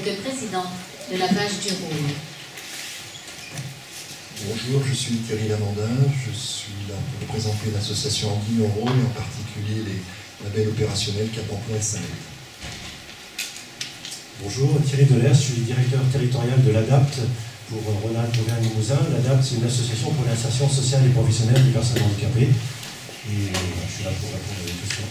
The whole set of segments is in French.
que président de la page du Rhône. Bonjour, je suis Thierry Lamandin, je suis là pour représenter l'association Anguille en Rhône et en particulier les labels opérationnels Cap Emploi et Saint-Lô. Bonjour, Thierry Delers, je suis directeur territorial de l'ADAPT pour Rhône-Alpes Auvergne-Limousin. L'ADAPT, c'est une association pour l'insertion sociale et professionnelle des personnes handicapées. Et je suis là pour répondre à des questions.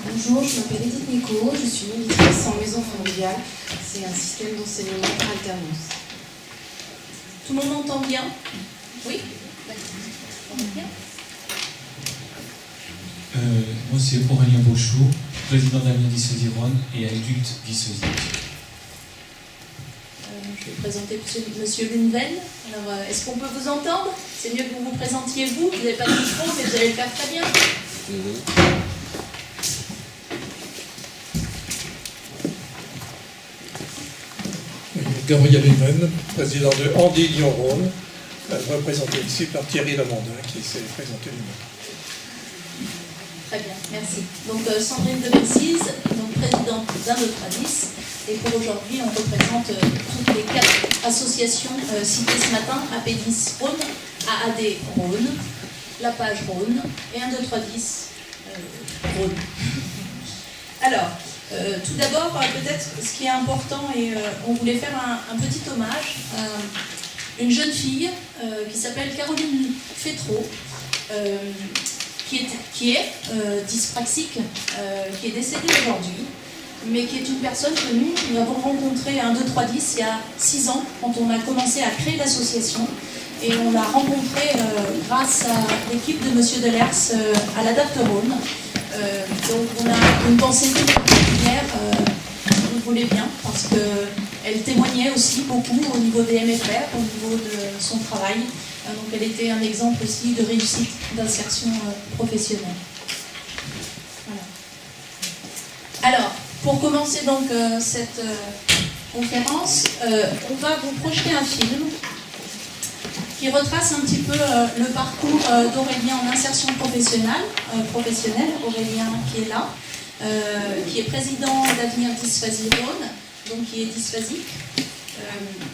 Bonjour, je m'appelle Edith Nico, je suis médiatrice en maison familiale. C'est un système d'enseignement par alternance. Tout le monde entend bien? Oui? Moi, c'est Aurélien Beauchou, président d'Amiens Dysausie Rhône et adulte dysausique. Je vais présenter Monsieur Lunven. Alors, est-ce qu'on peut vous entendre? C'est mieux que vous vous présentiez vous. Vous n'avez pas de micro, mais vous allez le faire très bien. Gabriel Even, président de Andy-Lyon-Rhône, représenté ici par Thierry Lamandin, qui s'est présenté lui-même. Très bien, merci. Donc Sandrine de Bessise, donc présidente d'Un-Deux-Trois-Dix. Et pour aujourd'hui, on représente toutes les 4 associations citées ce matin, AP10 Rhône, AAD Rhône, La Page Rhône et Un-Deux-Trois-Dix Rhône. Alors, tout d'abord, peut-être ce qui est important, et on voulait faire un petit hommage à une jeune fille qui s'appelle Caroline Fétraud, qui est dyspraxique, qui est décédée aujourd'hui, mais qui est une personne que nous avons rencontrée à Un-Deux-Trois-Dix il y a 6 ans, quand on a commencé à créer l'association. Et on l'a rencontrée grâce à l'équipe de Monsieur Delers à l'ADAPT Rhône. Donc on a une pensée particulière, on le voulait bien, parce qu'elle témoignait aussi beaucoup au niveau des MFR, au niveau de son travail. Donc elle était un exemple aussi de réussite d'insertion professionnelle. Voilà. Alors, pour commencer donc cette conférence, on va vous projeter un film qui retrace un petit peu le parcours d'Aurélien en insertion professionnelle, Aurélien qui est là, qui est président d'Avenir Dysphasie Rhône, donc qui est dysphasique.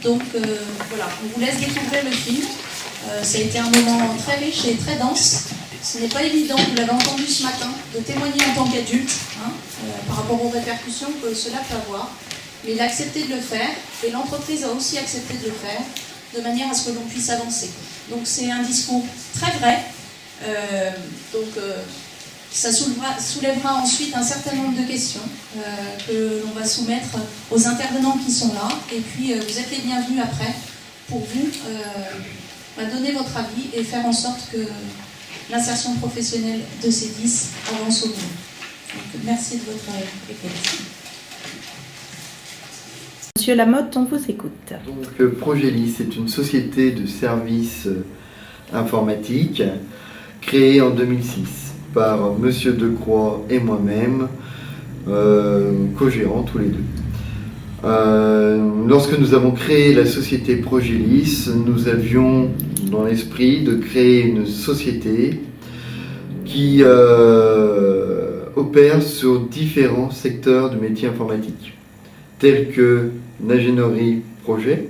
Voilà, on vous laisse découvrir le film. Ça a été un moment très riche et très dense. Ce n'est pas évident, vous l'avez entendu ce matin, de témoigner en tant qu'adulte, par rapport aux répercussions que cela peut avoir. Mais il a accepté de le faire, et l'entreprise a aussi accepté de le faire, de manière à ce que l'on puisse avancer. Donc c'est un discours très vrai, ça soulèvera ensuite un certain nombre de questions que l'on va soumettre aux intervenants qui sont là, et puis vous êtes les bienvenus après pour vous donner votre avis et faire en sorte que l'insertion professionnelle de ces 10 avance au mieux. Donc, merci de votre écoute. Monsieur Lamotte, on vous écoute. Donc, Progelis est une société de services informatiques créée en 2006 par Monsieur Decroix et moi-même, co-gérants tous les deux. Lorsque nous avons créé la société Progelis, nous avions dans l'esprit de créer une société qui opère sur différents secteurs de métiers informatiques, tels que l'ingénierie projet,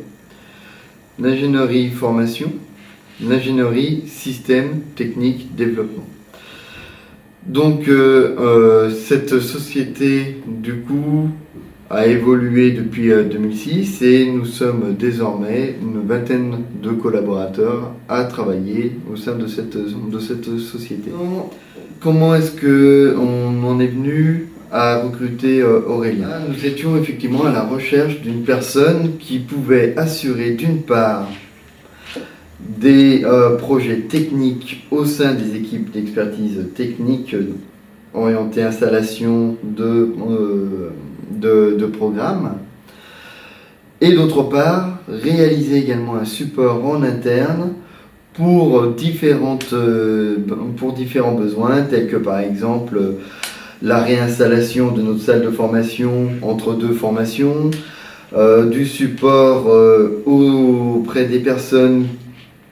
l'ingénierie formation, l'ingénierie système technique développement. Donc cette société du coup a évolué depuis 2006 et nous sommes désormais une vingtaine de collaborateurs à travailler au sein de cette société. Comment est-ce qu'on en est venu à recruter Aurélien? Nous étions effectivement à la recherche d'une personne qui pouvait assurer d'une part des projets techniques au sein des équipes d'expertise technique orientées installation de programmes, et d'autre part réaliser également un support en interne pour différents besoins, tels que par exemple la réinstallation de notre salle de formation entre 2 formations, du support auprès des personnes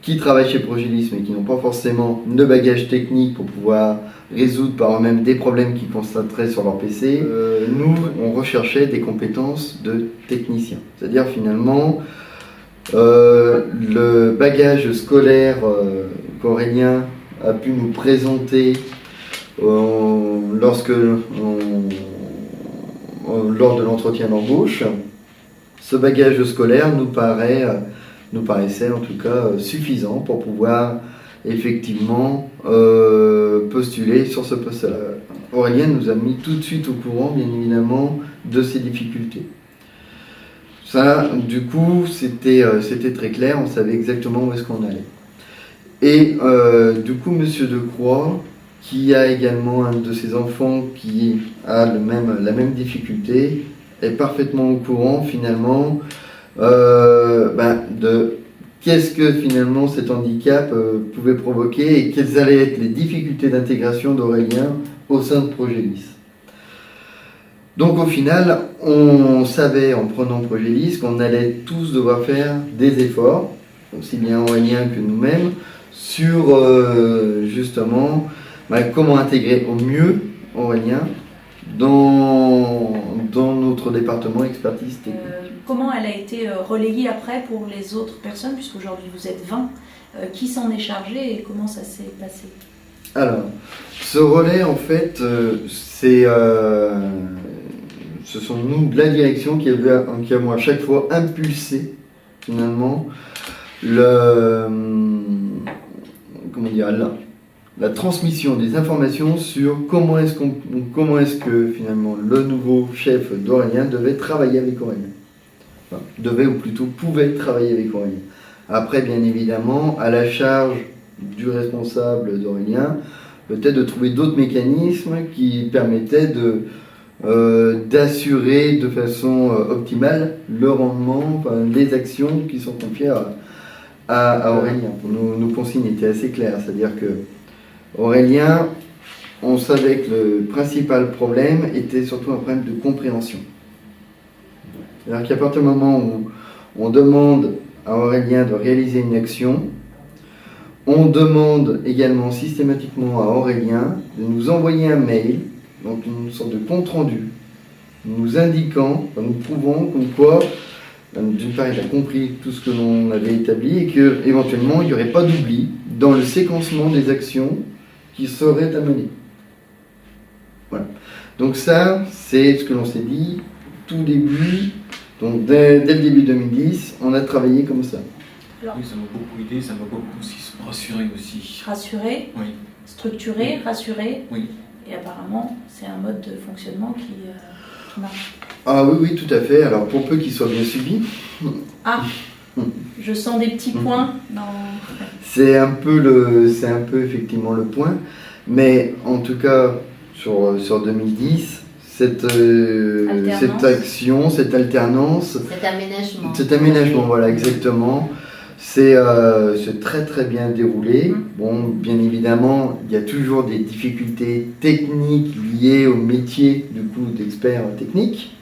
qui travaillent chez Progelis mais qui n'ont pas forcément de bagage technique pour pouvoir résoudre par eux-mêmes des problèmes qu'ils constateraient sur leur PC, nous, on recherchait des compétences de technicien. C'est-à-dire finalement, le bagage scolaire qu'Aurélien a pu nous présenter lors de l'entretien d'embauche, ce bagage scolaire nous paraissait en tout cas suffisant pour pouvoir effectivement postuler sur ce poste-là. Aurélien nous a mis tout de suite au courant, bien évidemment, de ces difficultés. Ça, du coup, c'était très clair, on savait exactement où est-ce qu'on allait. Et du coup, Monsieur Decroix, qui a également un de ses enfants qui a la même difficulté, est parfaitement au courant finalement de qu'est-ce que finalement cet handicap pouvait provoquer et quelles allaient être les difficultés d'intégration d'Aurélien au sein de Progelis. Donc au final, on savait en prenant Progelis qu'on allait tous devoir faire des efforts, aussi bien Aurélien que nous-mêmes, sur justement comment intégrer au mieux Aurélien dans notre département expertise technique. Comment elle a été relayée après pour les autres personnes, puisqu'aujourd'hui vous êtes 20, qui s'en est chargé et comment ça s'est passé? Alors, ce relais en fait, ce sont nous, de la direction, qui avons à chaque fois impulsé finalement la transmission des informations sur comment est-ce que finalement le nouveau chef d'Aurélien devait travailler avec Aurélien. Enfin, devait ou plutôt pouvait travailler avec Aurélien. Après, bien évidemment, à la charge du responsable d'Aurélien, peut-être de trouver d'autres mécanismes qui permettaient d'assurer de façon optimale le rendement, les actions qui sont confiées à Aurélien. Nos consignes étaient assez claires, c'est-à-dire que Aurélien, on savait que le principal problème était surtout un problème de compréhension. C'est-à-dire qu'à partir du moment où on demande à Aurélien de réaliser une action, on demande également systématiquement à Aurélien de nous envoyer un mail, donc une sorte de compte-rendu, nous indiquant, nous prouvant comme quoi, d'une part, il a compris tout ce que l'on avait établi et qu'éventuellement, il n'y aurait pas d'oubli dans le séquencement des actions qui seraient à mener. Voilà. Donc ça, c'est ce que l'on s'est dit tout début. Donc dès le début 2010, on a travaillé comme ça. Alors, oui, ça m'a beaucoup aidé, ça m'a beaucoup aussi rassuré aussi. Rassuré, oui. Structuré, rassuré. Oui. Et apparemment, c'est un mode de fonctionnement qui marche. Ah oui, oui, tout à fait. Alors pour peu qu'il soit bien suivi. Ah, je sens des petits points dans... C'est un peu effectivement le point. Mais en tout cas, sur 2010, cette action, cette alternance, cet aménagement, voilà, exactement, c'est très très bien déroulé. Bon, bien évidemment, il y a toujours des difficultés techniques liées au métier du coup d'expert technique.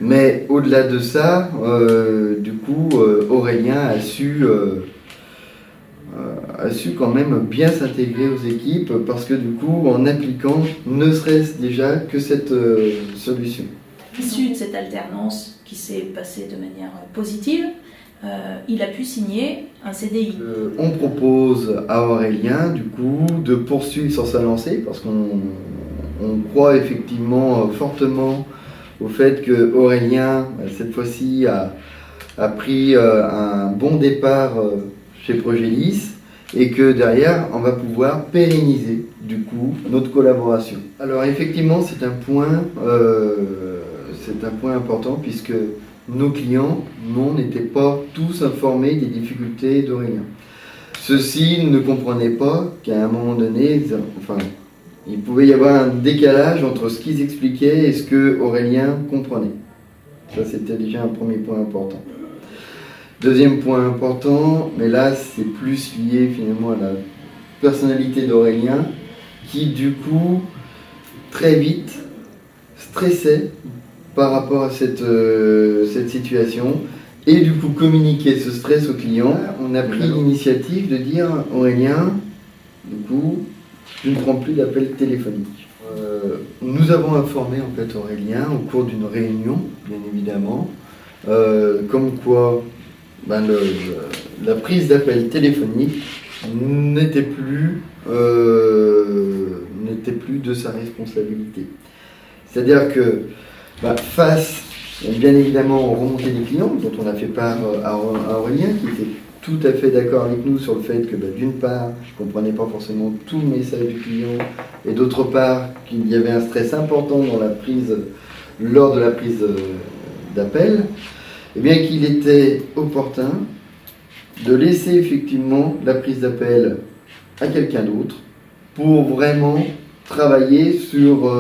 Mais au-delà de ça, du coup, Aurélien a su quand même bien s'intégrer aux équipes parce que du coup, en appliquant ne serait-ce déjà que cette solution. Issu de cette alternance qui s'est passée de manière positive, il a pu signer un CDI. On propose à Aurélien, du coup, de poursuivre sur sa lancée parce qu'on croit effectivement fortement au fait que Aurélien, cette fois-ci, a pris un bon départ chez Progelis et que derrière, on va pouvoir pérenniser du coup notre collaboration. Alors effectivement, c'est un point important puisque nos clients n'étaient pas tous informés des difficultés d'Aurélien. Ceux-ci ne comprenaient pas qu'à un moment donné, il pouvait y avoir un décalage entre ce qu'ils expliquaient et ce que Aurélien comprenait. Ça, c'était déjà un premier point important. Deuxième point important, mais là, c'est plus lié finalement à la personnalité d'Aurélien, qui du coup, très vite, stressait par rapport à cette situation et du coup communiquer ce stress au client, on a pris l'initiative de dire Aurélien, du coup, tu ne prends plus d'appels téléphoniques. Nous avons informé en fait Aurélien au cours d'une réunion, bien évidemment, comme quoi la prise d'appel téléphonique n'était plus de sa responsabilité. C'est-à-dire que face bien évidemment aux remontées des clients, dont on a fait part à Aurélien, qui était tout à fait d'accord avec nous sur le fait que d'une part, je ne comprenais pas forcément tout le message du client, et d'autre part, qu'il y avait un stress important lors de la prise d'appel, et bien qu'il était opportun de laisser effectivement la prise d'appel à quelqu'un d'autre pour vraiment travailler sur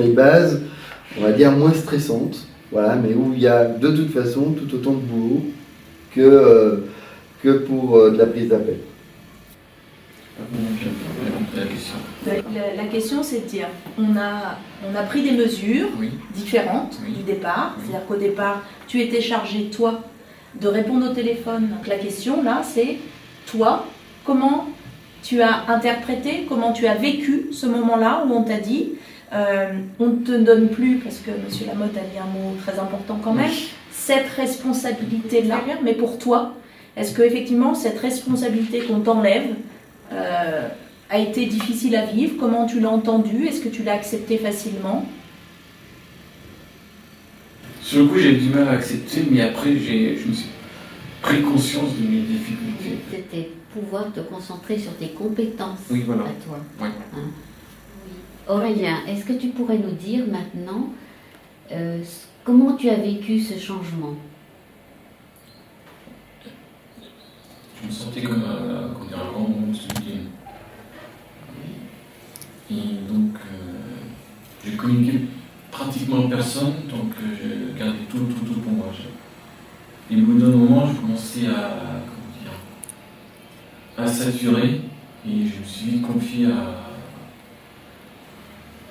des bases, on va dire, moins stressantes, voilà, mais où il y a de toute façon tout autant de boulot que pour de la prise d'appel. La question, c'est de dire, on a pris des mesures différentes du départ. C'est-à-dire qu'au départ, tu étais chargé, toi, de répondre au téléphone. Donc la question, là, c'est, toi, comment tu as interprété, comment tu as vécu ce moment-là où on t'a dit, on ne te donne plus, parce que M. Lamotte a dit un mot très important quand même, cette responsabilité-là, mais pour toi, est-ce qu'effectivement, cette responsabilité qu'on t'enlève a été difficile à vivre? Comment tu l'as entendu? Est-ce que tu l'as accepté facilement? Sur le coup, j'ai eu du mal à accepter, mais après, je me suis pris conscience de mes difficultés. C'était pouvoir te concentrer sur tes compétences à toi. Oui. Hein? Aurélien, est-ce que tu pourrais nous dire maintenant comment tu as vécu ce changement? Je me sentais comme un grand monstre du game. Et donc, j'ai communiqué pratiquement à personne, donc je gardais tout pour moi. Et au bout d'un moment, je commençais à saturer, et je me suis confié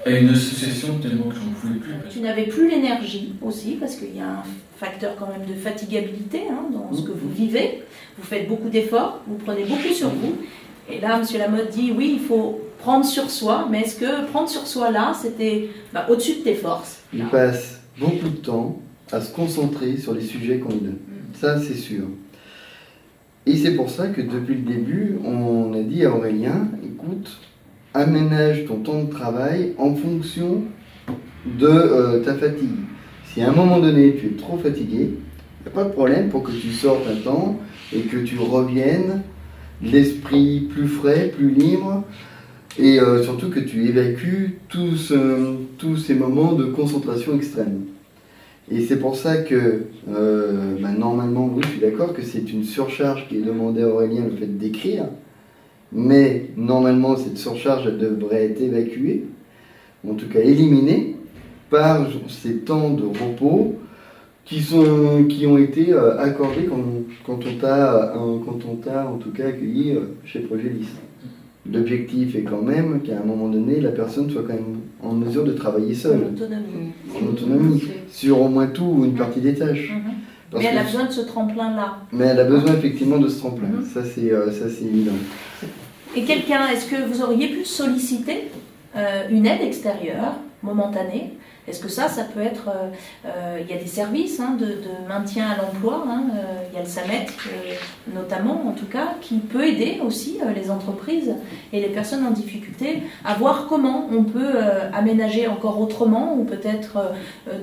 à une association tellement que j'en pouvais plus. Tu n'avais plus l'énergie aussi, parce qu'il y a un facteur quand même de fatigabilité dans ce que vous vivez. Vous faites beaucoup d'efforts, vous prenez beaucoup sur vous. Et là, M. Lamotte dit, oui, il faut prendre sur soi, mais est-ce que prendre sur soi là, c'était au-dessus de tes forces? Il passe beaucoup de temps à se concentrer sur les sujets qu'on lui donne. Ça, c'est sûr. Et c'est pour ça que depuis le début, on a dit à Aurélien, écoute, aménage ton temps de travail en fonction de ta fatigue. Si à un moment donné, tu es trop fatigué, il n'y a pas de problème pour que tu sortes un temps et que tu reviennes l'esprit plus frais, plus libre, et surtout que tu évacues tous ces moments de concentration extrême. Et c'est pour ça que, normalement, oui, je suis d'accord que c'est une surcharge qui est demandée à Aurélien, le fait d'écrire, mais normalement, cette surcharge, elle devrait être évacuée, ou en tout cas éliminée, par ces temps de repos qui ont été accordés quand on t'a en tout cas accueilli chez Progélis. L'objectif est quand même qu'à un moment donné, la personne soit quand même en mesure de travailler seule. En autonomie. Sur au moins tout ou une partie des tâches. Mais elle a besoin de ce tremplin-là. Mais elle a besoin effectivement de ce tremplin. Ça, c'est évident. Et quelqu'un, est-ce que vous auriez pu solliciter une aide extérieure, momentanée? Est-ce que ça peut être... il y a des services de maintien à l'emploi, il y a le SAMET notamment, en tout cas, qui peut aider aussi les entreprises et les personnes en difficulté à voir comment on peut aménager encore autrement ou peut-être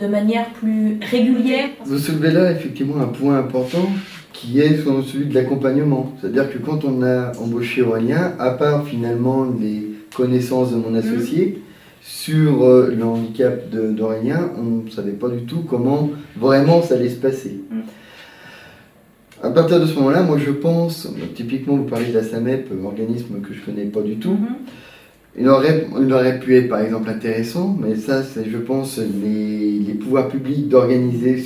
de manière plus régulière. Vous soulevez là effectivement un point important qui est celui de l'accompagnement. C'est-à-dire que quand on a embauché Aurélien, à part finalement les connaissances de mon associé, sur le handicap d'Aurélien, on ne savait pas du tout comment vraiment ça allait se passer. À partir de ce moment-là, moi je pense, typiquement vous parlez de la SAMEP, organisme que je ne connais pas du tout, il aurait pu être par exemple intéressant, mais ça c'est je pense les pouvoirs publics d'organiser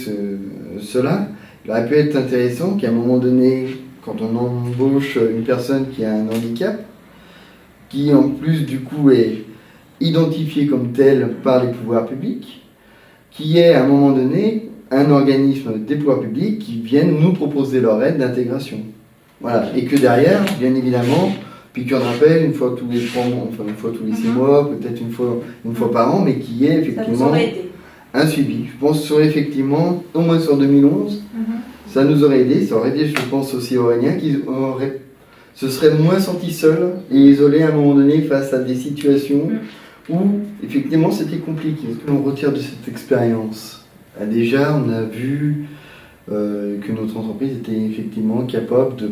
cela. Il aurait pu être intéressant qu'à un moment donné, quand on embauche une personne qui a un handicap, qui en plus du coup est identifié comme tel par les pouvoirs publics, qui est à un moment donné un organisme des pouvoirs publics qui vienne nous proposer leur aide d'intégration. Voilà. Et que derrière, bien évidemment, piqûre de rappel une fois tous les 3 mois, enfin une fois tous les 6 mois, peut-être une fois par an, mais qui est effectivement un suivi. Je pense sur effectivement, au moins sur 2011, ça nous aurait aidé. Ça aurait aidé, je pense, aussi Aurélien, qui se serait moins senti seul et isolé à un moment donné face à des situations où effectivement c'était compliqué. Ce que l'on retire de cette expérience, déjà on a vu que notre entreprise était effectivement capable de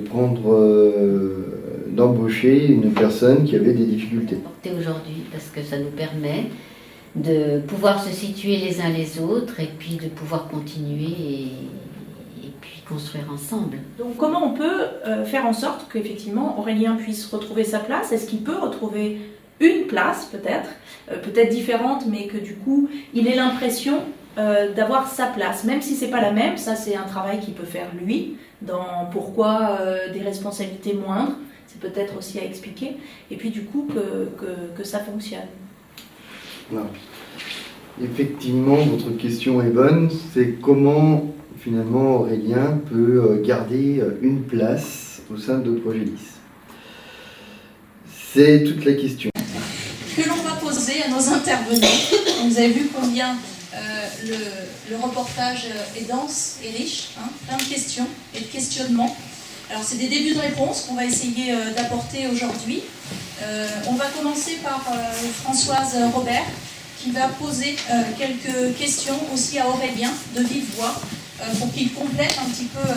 d'embaucher une personne qui avait des difficultés. Aujourd'hui, parce que ça nous permet de pouvoir se situer les uns les autres et puis de pouvoir continuer et puis construire ensemble. Donc comment on peut faire en sorte qu'effectivement Aurélien puisse retrouver sa place? Est-ce qu'il peut retrouver une place peut-être différente, mais que du coup il ait l'impression d'avoir sa place, même si c'est pas la même? Ça, c'est un travail qu'il peut faire lui, dans pourquoi des responsabilités moindres, c'est peut-être aussi à expliquer, et puis du coup que ça fonctionne. Voilà. Effectivement, votre question est bonne, c'est comment finalement Aurélien peut garder une place au sein de Progélis. C'est toute la question. Que l'on va poser à nos intervenants. Vous avez vu combien le reportage est dense et riche, hein, plein de questions et de questionnements. Alors c'est des débuts de réponses qu'on va essayer d'apporter aujourd'hui. On va commencer par Françoise Robert qui va poser quelques questions aussi à Aurélien de vive voix pour qu'il complète un petit peu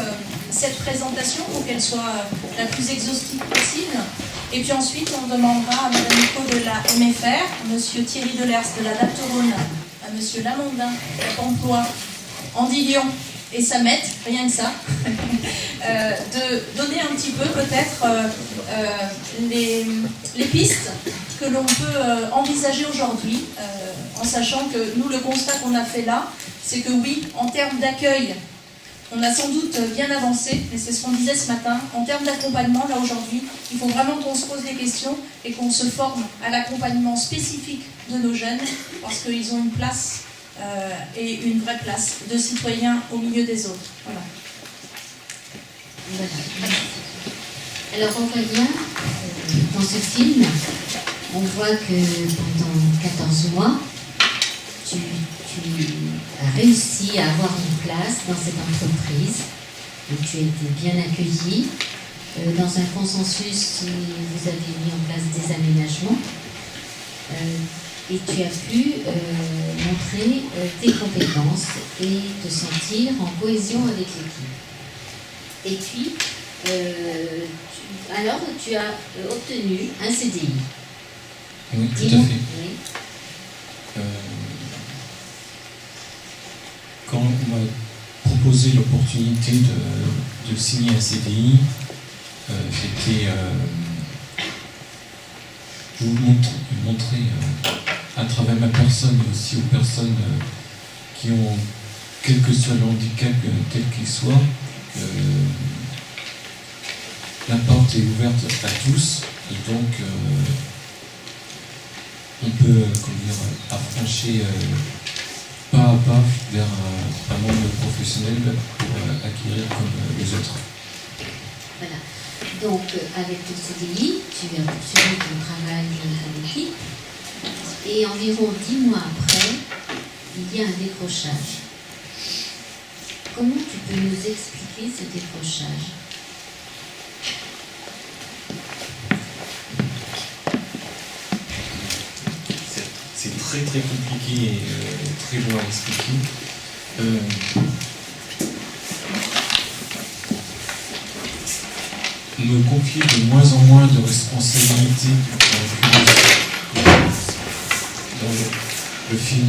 cette présentation pour qu'elle soit la plus exhaustive possible. Et puis ensuite on demandera à Mme Nico de la MFR, à M. Thierry Delers de la Dapterone, à M. Lamondin de Cap Emploi, Andy Lyon et Samet, rien que ça, de donner un petit peu peut-être les pistes que l'on peut envisager aujourd'hui, en sachant que nous, le constat qu'on a fait là, c'est que oui, en termes d'accueil, on a sans doute bien avancé, mais c'est ce qu'on disait ce matin, en termes d'accompagnement, là aujourd'hui, il faut vraiment qu'on se pose des questions et qu'on se forme à l'accompagnement spécifique de nos jeunes, parce qu'ils ont une place et une vraie place de citoyens au milieu des autres. Voilà. Alors Aurélien, dans ce film, on voit que pendant 14 mois, tu as réussi à avoir une place dans cette entreprise, où tu as été bien accueilli. Dans un consensus, vous avez mis en place des aménagements et tu as pu montrer tes compétences et te sentir en cohésion avec l'équipe. Et puis, alors tu as obtenu un CDI. Oui, tout à fait. Oui. Quand on m'a proposé l'opportunité de signer un CDI, je vous montrer à travers ma personne et aussi aux personnes qui ont, quel que soit le handicap, tel qu'il soit, la porte est ouverte à tous et donc on peut affranchir pas à pas vers un monde professionnel pour acquérir comme les autres. Voilà. Donc, avec le CDI, tu viens poursuivre ton travail à l'équipe et environ 10 mois après, il y a un décrochage. Comment tu peux nous expliquer ce décrochage ? C'est très très compliqué et très long à expliquer. Me confier de moins en moins de responsabilités dans le film,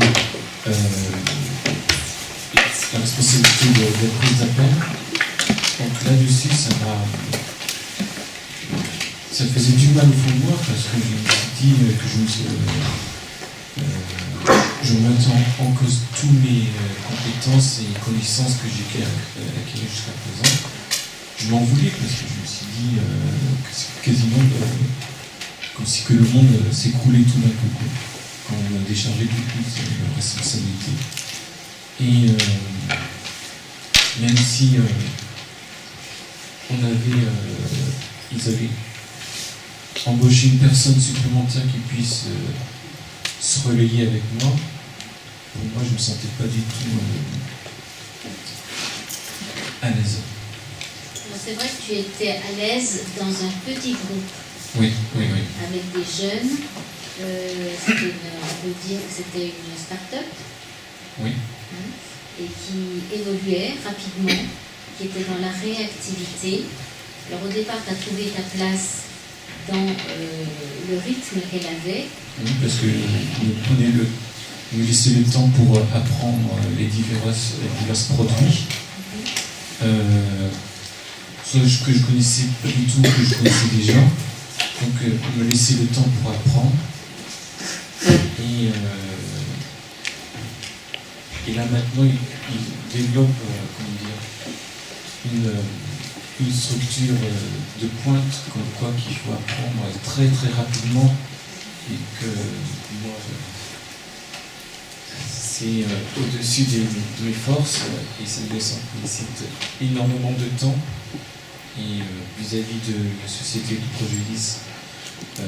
la responsabilité de la prise d'appel. Donc là-dessus, ça faisait du mal au fond de moi parce que je me suis dit que je mettrais en cause toutes mes compétences et connaissances que j'ai acquises jusqu'à présent. Je m'en voulais parce que je me suis dit que c'est quasiment comme si que le monde s'écroulait tout d'un coup quand on a déchargé toutes les responsabilités. Et même si ils avaient embauché une personne supplémentaire qui puisse se relayer avec moi, pour moi je ne me sentais pas du tout à l'aise. C'est vrai que tu étais à l'aise dans un petit groupe. Oui. Avec des jeunes. On peut dire que c'était une start-up. Oui. Et qui évoluait rapidement, qui était dans la réactivité. Alors au départ, tu as trouvé ta place dans le rythme qu'elle avait. Oui, parce que nous laissait le temps pour apprendre les divers produits. Soit que je connaissais pas du tout, que je connaissais déjà. Donc on me laissait le temps pour apprendre. Et là maintenant, il développe une structure de pointe, comme quoi qu'il faut apprendre très très rapidement et que moi c'est au-dessus de mes forces et ça me nécessite énormément de temps. Et vis-à-vis de la société du Projudice, ça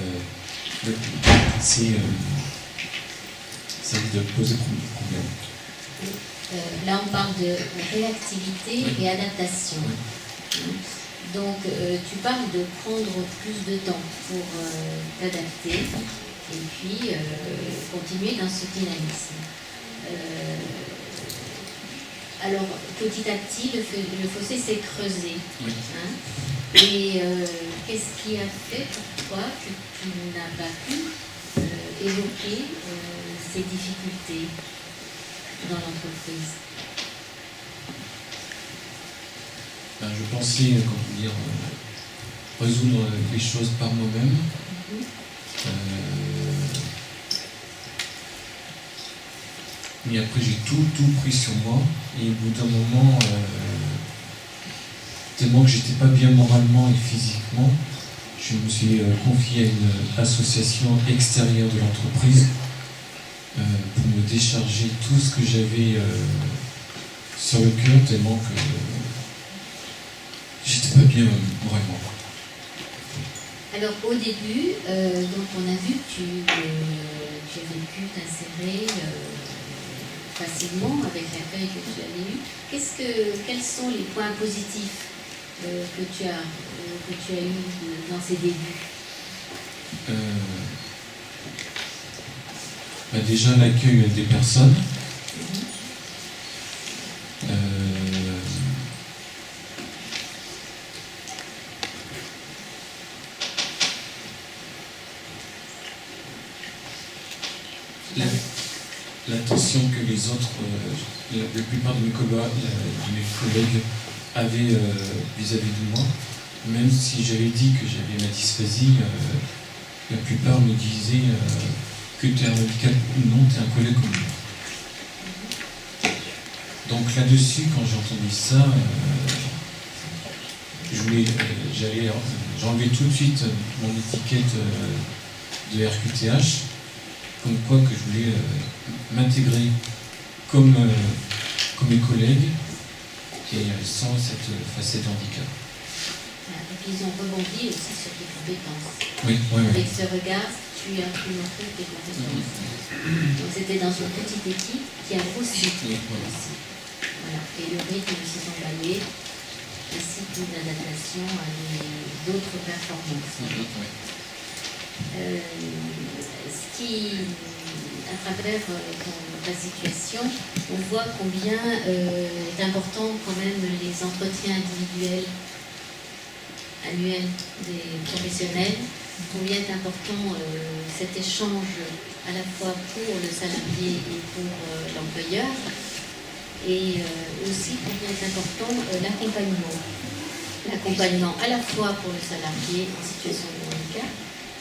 risque de poser problème. Là, on parle de réactivité et adaptation. Donc, tu parles de prendre plus de temps pour t'adapter et puis continuer dans ce dynamisme. Alors, petit à petit, le fossé s'est creusé. Oui. Et qu'est-ce qui a fait pour toi que tu n'as pas pu évoquer ces difficultés dans l'entreprise? Je pensais, résoudre les choses par moi-même. Mais après, j'ai tout pris sur moi. Et au bout d'un moment, tellement que j'étais pas bien moralement et physiquement, je me suis confié à une association extérieure de l'entreprise pour me décharger tout ce que j'avais sur le cœur, tellement que j'étais pas bien moralement. Alors au début, donc on a vu que tu avais pu t'insérer facilement avec l'accueil que tu avais eu. Quels sont les points positifs que tu as eu dans ces débuts? Déjà l'accueil des personnes. L'attention que les autres, la plupart de mes collègues avaient vis-à-vis de moi, même si j'avais dit que j'avais ma dysphasie, la plupart me disaient que tu es un handicap ou non, tu es un collègue comme moi. Donc là-dessus, quand j'ai entendu ça, j'enlevais tout de suite mon étiquette de RQTH, comme quoi que je voulais m'intégrer comme mes collègues et sans cette facette handicap. Et puis ils ont rebondi aussi sur tes compétences. Oui. Avec ce regard, tu as pu montrer tes compétences. Donc c'était dans une petite équipe qui a grossi aussi. Voilà. Et le rythme s'est emballé, ainsi qu'une adaptation à d'autres performances. À travers ta situation, on voit combien est important quand même les entretiens individuels annuels des professionnels, combien est important cet échange à la fois pour le salarié et pour l'employeur, et aussi combien est important l'accompagnement à la fois pour le salarié en situation de handicap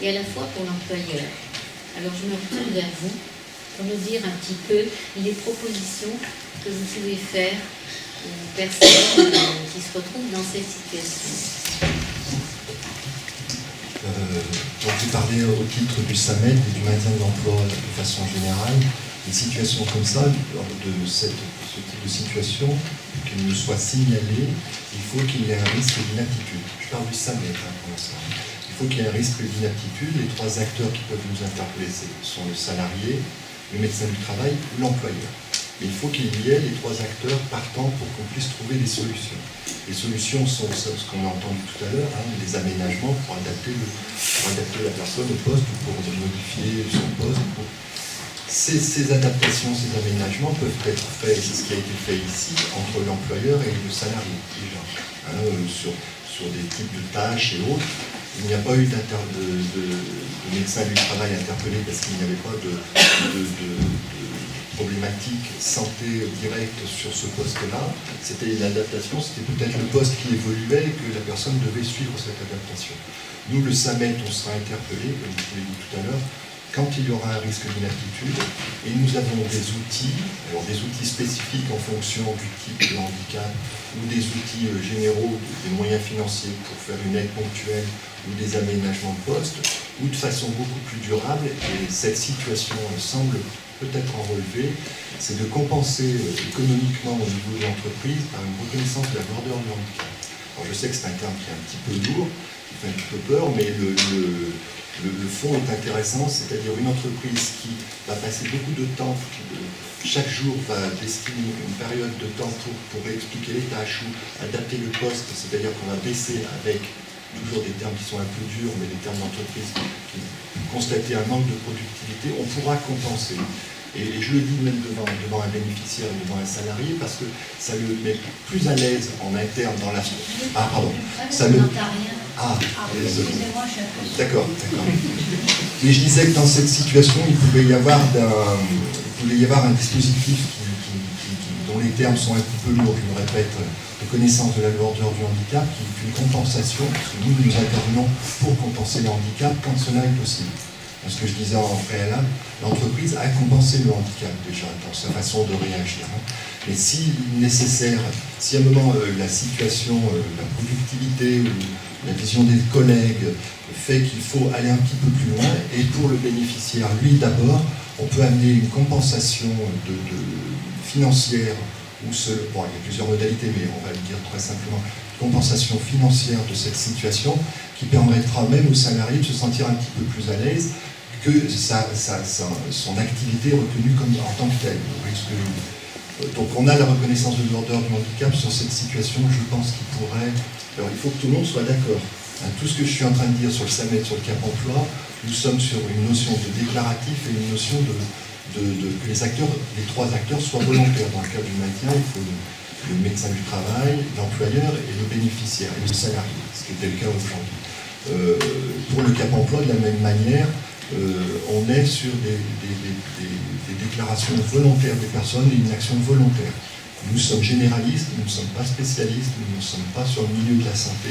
et à la fois pour l'employeur. Alors je me retourne vers vous pour nous dire un petit peu les propositions que vous pouvez faire aux personnes qui se retrouvent dans cette situation. Donc j'ai parlé au titre du SAMED et du maintien de l'emploi de façon générale. Des situations comme ça, de ce type de situation, qu'il nous soit signalé, il faut qu'il y ait un risque d'inaptitude. Je parle du SAMET pour l'instant. Il faut qu'il y ait un risque d'inaptitude. Les trois acteurs qui peuvent nous interpeller sont le salarié, le médecin du travail ou l'employeur. Mais il faut qu'il y ait les trois acteurs partants pour qu'on puisse trouver des solutions. Les solutions sont ce qu'on a entendu tout à l'heure, les aménagements pour adapter la personne au poste ou pour modifier son poste. Ces adaptations, ces aménagements peuvent être faits, c'est ce qui a été fait ici, entre l'employeur et le salarié, déjà, sur des types de tâches et autres. Il n'y a pas eu de médecin du travail interpellé parce qu'il n'y avait pas de problématique santé directe sur ce poste-là. C'était une adaptation, c'était peut-être le poste qui évoluait et que la personne devait suivre cette adaptation. Nous, le SAMET, on sera interpellé, comme je vous l'ai dit tout à l'heure, quand il y aura un risque d'inaptitude, et nous avons des outils spécifiques en fonction du type de handicap, ou des outils généraux, des moyens financiers pour faire une aide ponctuelle, ou des aménagements de poste, ou de façon beaucoup plus durable, et cette situation semble peut-être en relever, c'est de compenser économiquement au niveau de l'entreprise par une reconnaissance de la lourdeur du handicap. Alors je sais que c'est un terme qui est un petit peu lourd, qui fait un petit peu peur, mais le fond est intéressant, c'est-à-dire une entreprise qui va passer beaucoup de temps, chaque jour va destiner une période de temps pour expliquer les tâches ou adapter le poste, c'est-à-dire qu'on va baisser avec toujours des termes qui sont un peu durs, mais des termes d'entreprise qui constater un manque de productivité, on pourra compenser. Et je le dis même devant un bénéficiaire et devant un salarié parce que ça le met plus à l'aise en interne dans la... Ah, pardon. Ça le... Ah, excusez-moi, je suis un peu... D'accord. Mais je disais que dans cette situation, il pouvait y avoir un dispositif dont les termes sont un petit peu lourds, je me répète, reconnaissance de la lourdeur du handicap, qui est une compensation, parce que nous intervenons pour compenser le handicap quand cela est possible. Ce que je disais en préalable, l'entreprise a compensé le handicap déjà dans sa façon de réagir. Mais si nécessaire, si à un moment la situation, la productivité ou la vision des collègues fait qu'il faut aller un petit peu plus loin, et pour le bénéficiaire, lui d'abord, on peut amener une compensation financière, il y a plusieurs modalités, mais on va le dire très simplement, compensation financière de cette situation qui permettra même au salarié de se sentir un petit peu plus à l'aise que son activité est reconnue comme en tant que telle. Donc on a la reconnaissance de lourdeur du handicap sur cette situation, je pense qu'il pourrait... Alors il faut que tout le monde soit d'accord. Tout ce que je suis en train de dire sur le SAMET, sur le Cap Emploi, nous sommes sur une notion de déclaratif et une notion que les trois acteurs soient volontaires. Dans le cas du maintien, il faut le médecin du travail, l'employeur et le bénéficiaire, et le salarié, ce qui était le cas aujourd'hui. Pour le Cap Emploi, de la même manière, on est sur des déclarations volontaires des personnes et une action volontaire. Nous sommes généralistes, nous ne sommes pas spécialistes, nous ne sommes pas sur le milieu de la santé.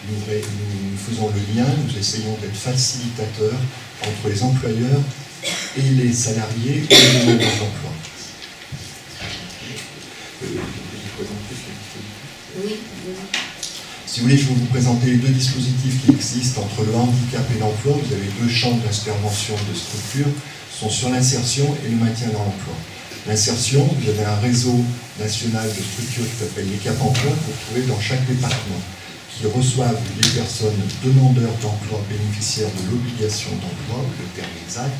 Nous faisons le lien, nous essayons d'être facilitateurs entre les employeurs et les salariés et les demandeurs d'emploi. Oui. Si vous voulez, je vais vous présenter les deux dispositifs qui existent entre le handicap et l'emploi. Vous avez deux champs d'intervention de structure, sont sur l'insertion et le maintien dans l'emploi. L'insertion, vous avez un réseau national de structures qui s'appelle les Cap Emploi, que vous trouvez dans chaque département, qui reçoivent les personnes demandeurs d'emploi bénéficiaires de l'obligation d'emploi, le terme exact.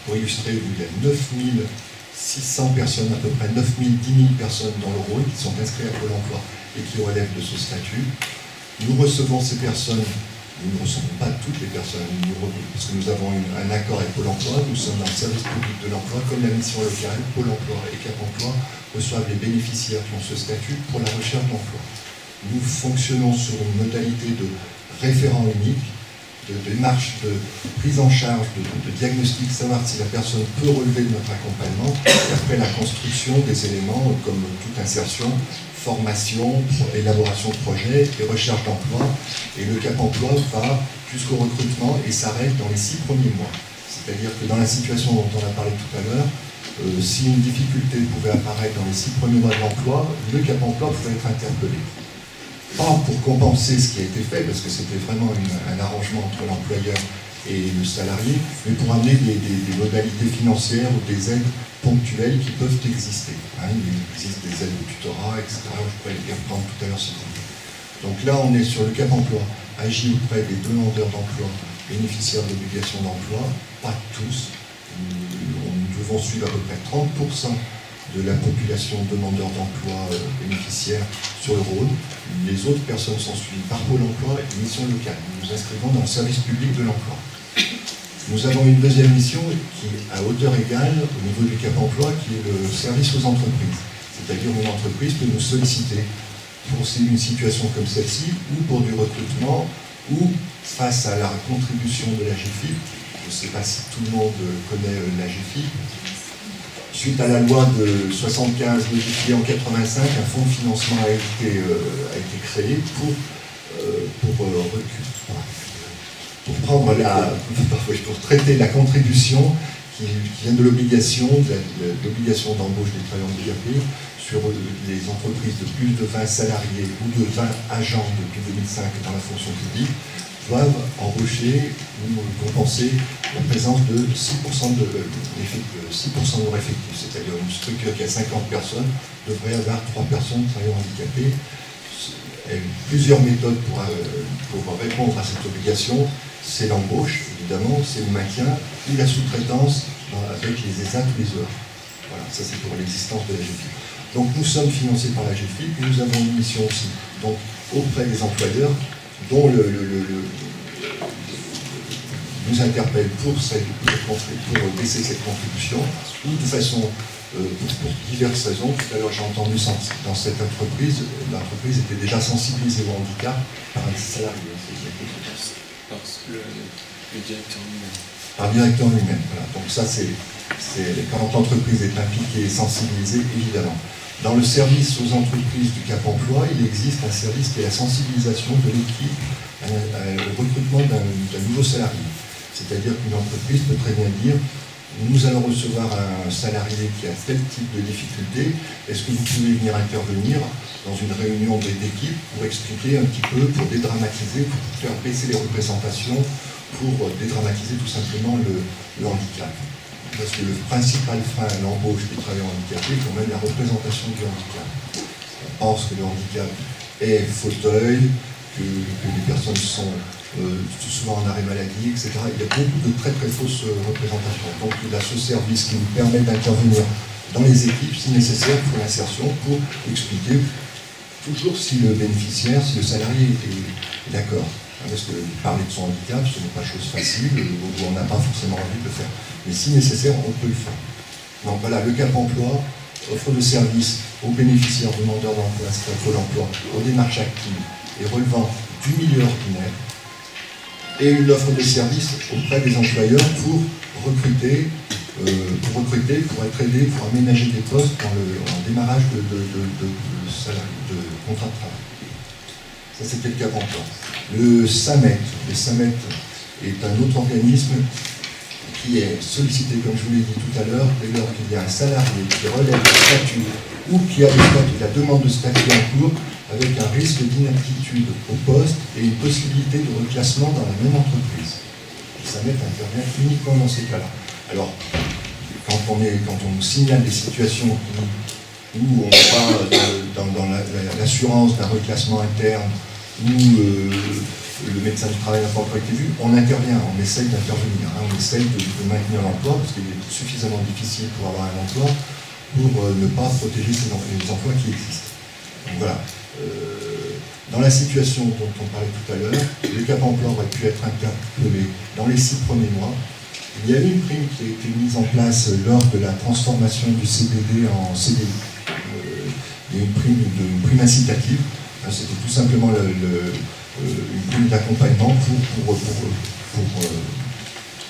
Pour illustrer, il y a 9600 personnes, à peu près 10 000 personnes dans le rôle qui sont inscrites à Pôle emploi et qui relèvent de ce statut. Nous recevons ces personnes, nous ne recevons pas toutes les personnes, parce que nous avons un accord avec Pôle emploi, nous sommes dans le service public de l'emploi, comme la mission locale, Pôle emploi et Cap emploi reçoivent les bénéficiaires qui ont ce statut pour la recherche d'emploi. Nous fonctionnons sur une modalité de référent unique, de démarche de prise en charge, de diagnostic, savoir si la personne peut relever de notre accompagnement, et après la construction des éléments comme toute insertion, formation, élaboration de projet et recherche d'emploi. Et le Cap emploi va jusqu'au recrutement et s'arrête dans les 6 premiers mois. C'est-à-dire que dans la situation dont on a parlé tout à l'heure, si une difficulté pouvait apparaître dans les 6 premiers mois de l'emploi, le Cap emploi pouvait être interpellé. Pas pour compenser ce qui a été fait, parce que c'était vraiment un arrangement entre l'employeur et le salarié, mais pour amener des modalités financières ou des aides ponctuelles qui peuvent exister. Il existe des aides au tutorat, etc. Je pourrais les reprendre tout à l'heure si vous voulez. Donc là, on est sur le Cap emploi, agit auprès des demandeurs d'emploi, bénéficiaires de l'obligation d'emploi, pas tous. Nous devons suivre à peu près 30% de la population demandeurs d'emploi bénéficiaires sur le Rhône. Les autres personnes sont suivies par Pôle emploi et mission locale. Nous nous inscrivons dans le service public de l'emploi. Nous avons une deuxième mission qui est à hauteur égale au niveau du Cap emploi, qui est le service aux entreprises. C'est-à-dire une entreprise peut nous solliciter pour une situation comme celle-ci, ou pour du recrutement, ou face à la contribution de la GFIP. Je ne sais pas si tout le monde connaît la GFIP. Suite à la loi de 75 modifiée en 85, un fonds de financement a été créé pour traiter la contribution qui vient de l'obligation d'embauche des travailleurs handicapés sur les entreprises de plus de 20 salariés ou de 20 agents depuis 2005 dans la fonction publique doivent embaucher ou compenser la présence de 6% de leur effectif. C'est-à-dire une structure qui a 50 personnes devrait avoir 3 personnes travailleurs handicapés. Il y a plusieurs méthodes pour répondre à cette obligation. C'est l'embauche, évidemment, c'est le maintien ou la sous-traitance avec les ESAT ou les heures. Voilà, ça c'est pour l'existence de la GFIP. Donc nous sommes financés par la GFIP et nous avons une mission aussi donc, auprès des employeurs dont nous interpelle pour baisser cette contribution ou de façon pour diverses raisons. Tout à l'heure j'ai entendu dans cette entreprise, l'entreprise était déjà sensibilisée au handicap par un salarié. Le directeur lui-même. Par le directeur lui-même, voilà. Donc ça c'est quand l'entreprise est impliquée et sensibilisée, évidemment. Dans le service aux entreprises du Cap emploi, il existe un service qui est la sensibilisation de l'équipe au recrutement d'un nouveau salarié. C'est-à-dire qu'une entreprise peut très bien dire nous allons recevoir un salarié qui a tel type de difficulté, est-ce que vous pouvez venir intervenir dans une réunion d'équipe pour expliquer un petit peu, pour dédramatiser, pour faire baisser les représentations, pour dédramatiser tout simplement le handicap. Parce que le principal frein à l'embauche des travailleurs handicapés est quand même la représentation du handicap. On pense que le handicap est fauteuil, que les personnes sont souvent en arrêt maladie, etc. Il y a beaucoup de très très fausses représentations. Donc il y a ce service qui nous permet d'intervenir dans les équipes si nécessaire pour l'insertion, pour expliquer toujours si le bénéficiaire, si le salarié est d'accord. Parce que parler de son handicap, ce n'est pas chose facile, on n'a pas forcément envie de le faire. Mais si nécessaire, on peut le faire. Donc voilà, le Cap emploi offre de services aux bénéficiaires, demandeurs d'emploi, c'est Pôle emploi, aux démarches actives et relevant du milieu ordinaire, et une offre de services auprès des employeurs pour recruter, pour être aidé, pour aménager des postes en démarrage de contrat de travail. Ça, c'était le Cap emploi. Le SAMET est un autre organisme qui est sollicité, comme je vous l'ai dit tout à l'heure, dès lors qu'il y a un salarié qui relève du statut ou qui a la demande de statut en cours, avec un risque d'inaptitude au poste et une possibilité de reclassement dans la même entreprise. Le SAMET intervient uniquement dans ces cas-là. Alors, quand on nous signale des situations où on va dans l'assurance d'un reclassement interne, où le médecin du travail n'a pas encore été vu, on intervient, on essaye d'intervenir, on essaye de maintenir l'emploi, parce qu'il est suffisamment difficile pour avoir un emploi, pour ne pas protéger les emplois qui existent. Donc voilà. Dans la situation dont on parlait tout à l'heure, le Cap emploi aurait pu être interpellé dans les 6 premiers mois. Il y a eu une prime qui a été mise en place lors de la transformation du CDD en CDI. Il y a une prime incitative. C'était tout simplement une prime d'accompagnement pour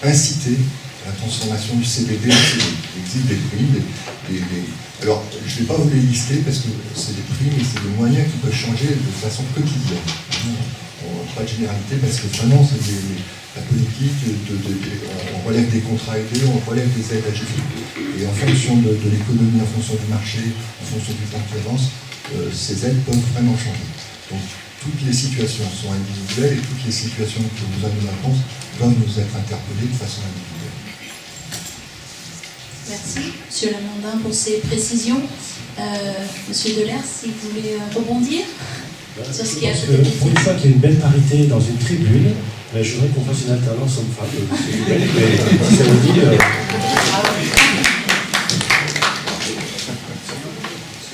inciter à la transformation du CDD en CDI. Il existe des primes, alors je ne vais pas vous les lister parce que c'est des primes et c'est des moyens qui peuvent changer de façon quotidienne. Pas de généralité parce que vraiment c'est la politique, on relève des contrats aidés, on relève des aides à GFIP. Et en fonction de l'économie, en fonction du marché, en fonction du temps qui avance, ces aides peuvent vraiment changer. Donc toutes les situations sont individuelles et toutes les situations que nous avons réponse doivent nous être interpellées de façon individuelle. Merci, Monsieur Lamandin, pour ces précisions. Monsieur Delers, si vous voulez rebondir sur ce qui a été dit. Pour une fois qu'il y a une belle parité dans une tribune, je voudrais qu'on fasse une alternance homme-femme. Si ça vous dit.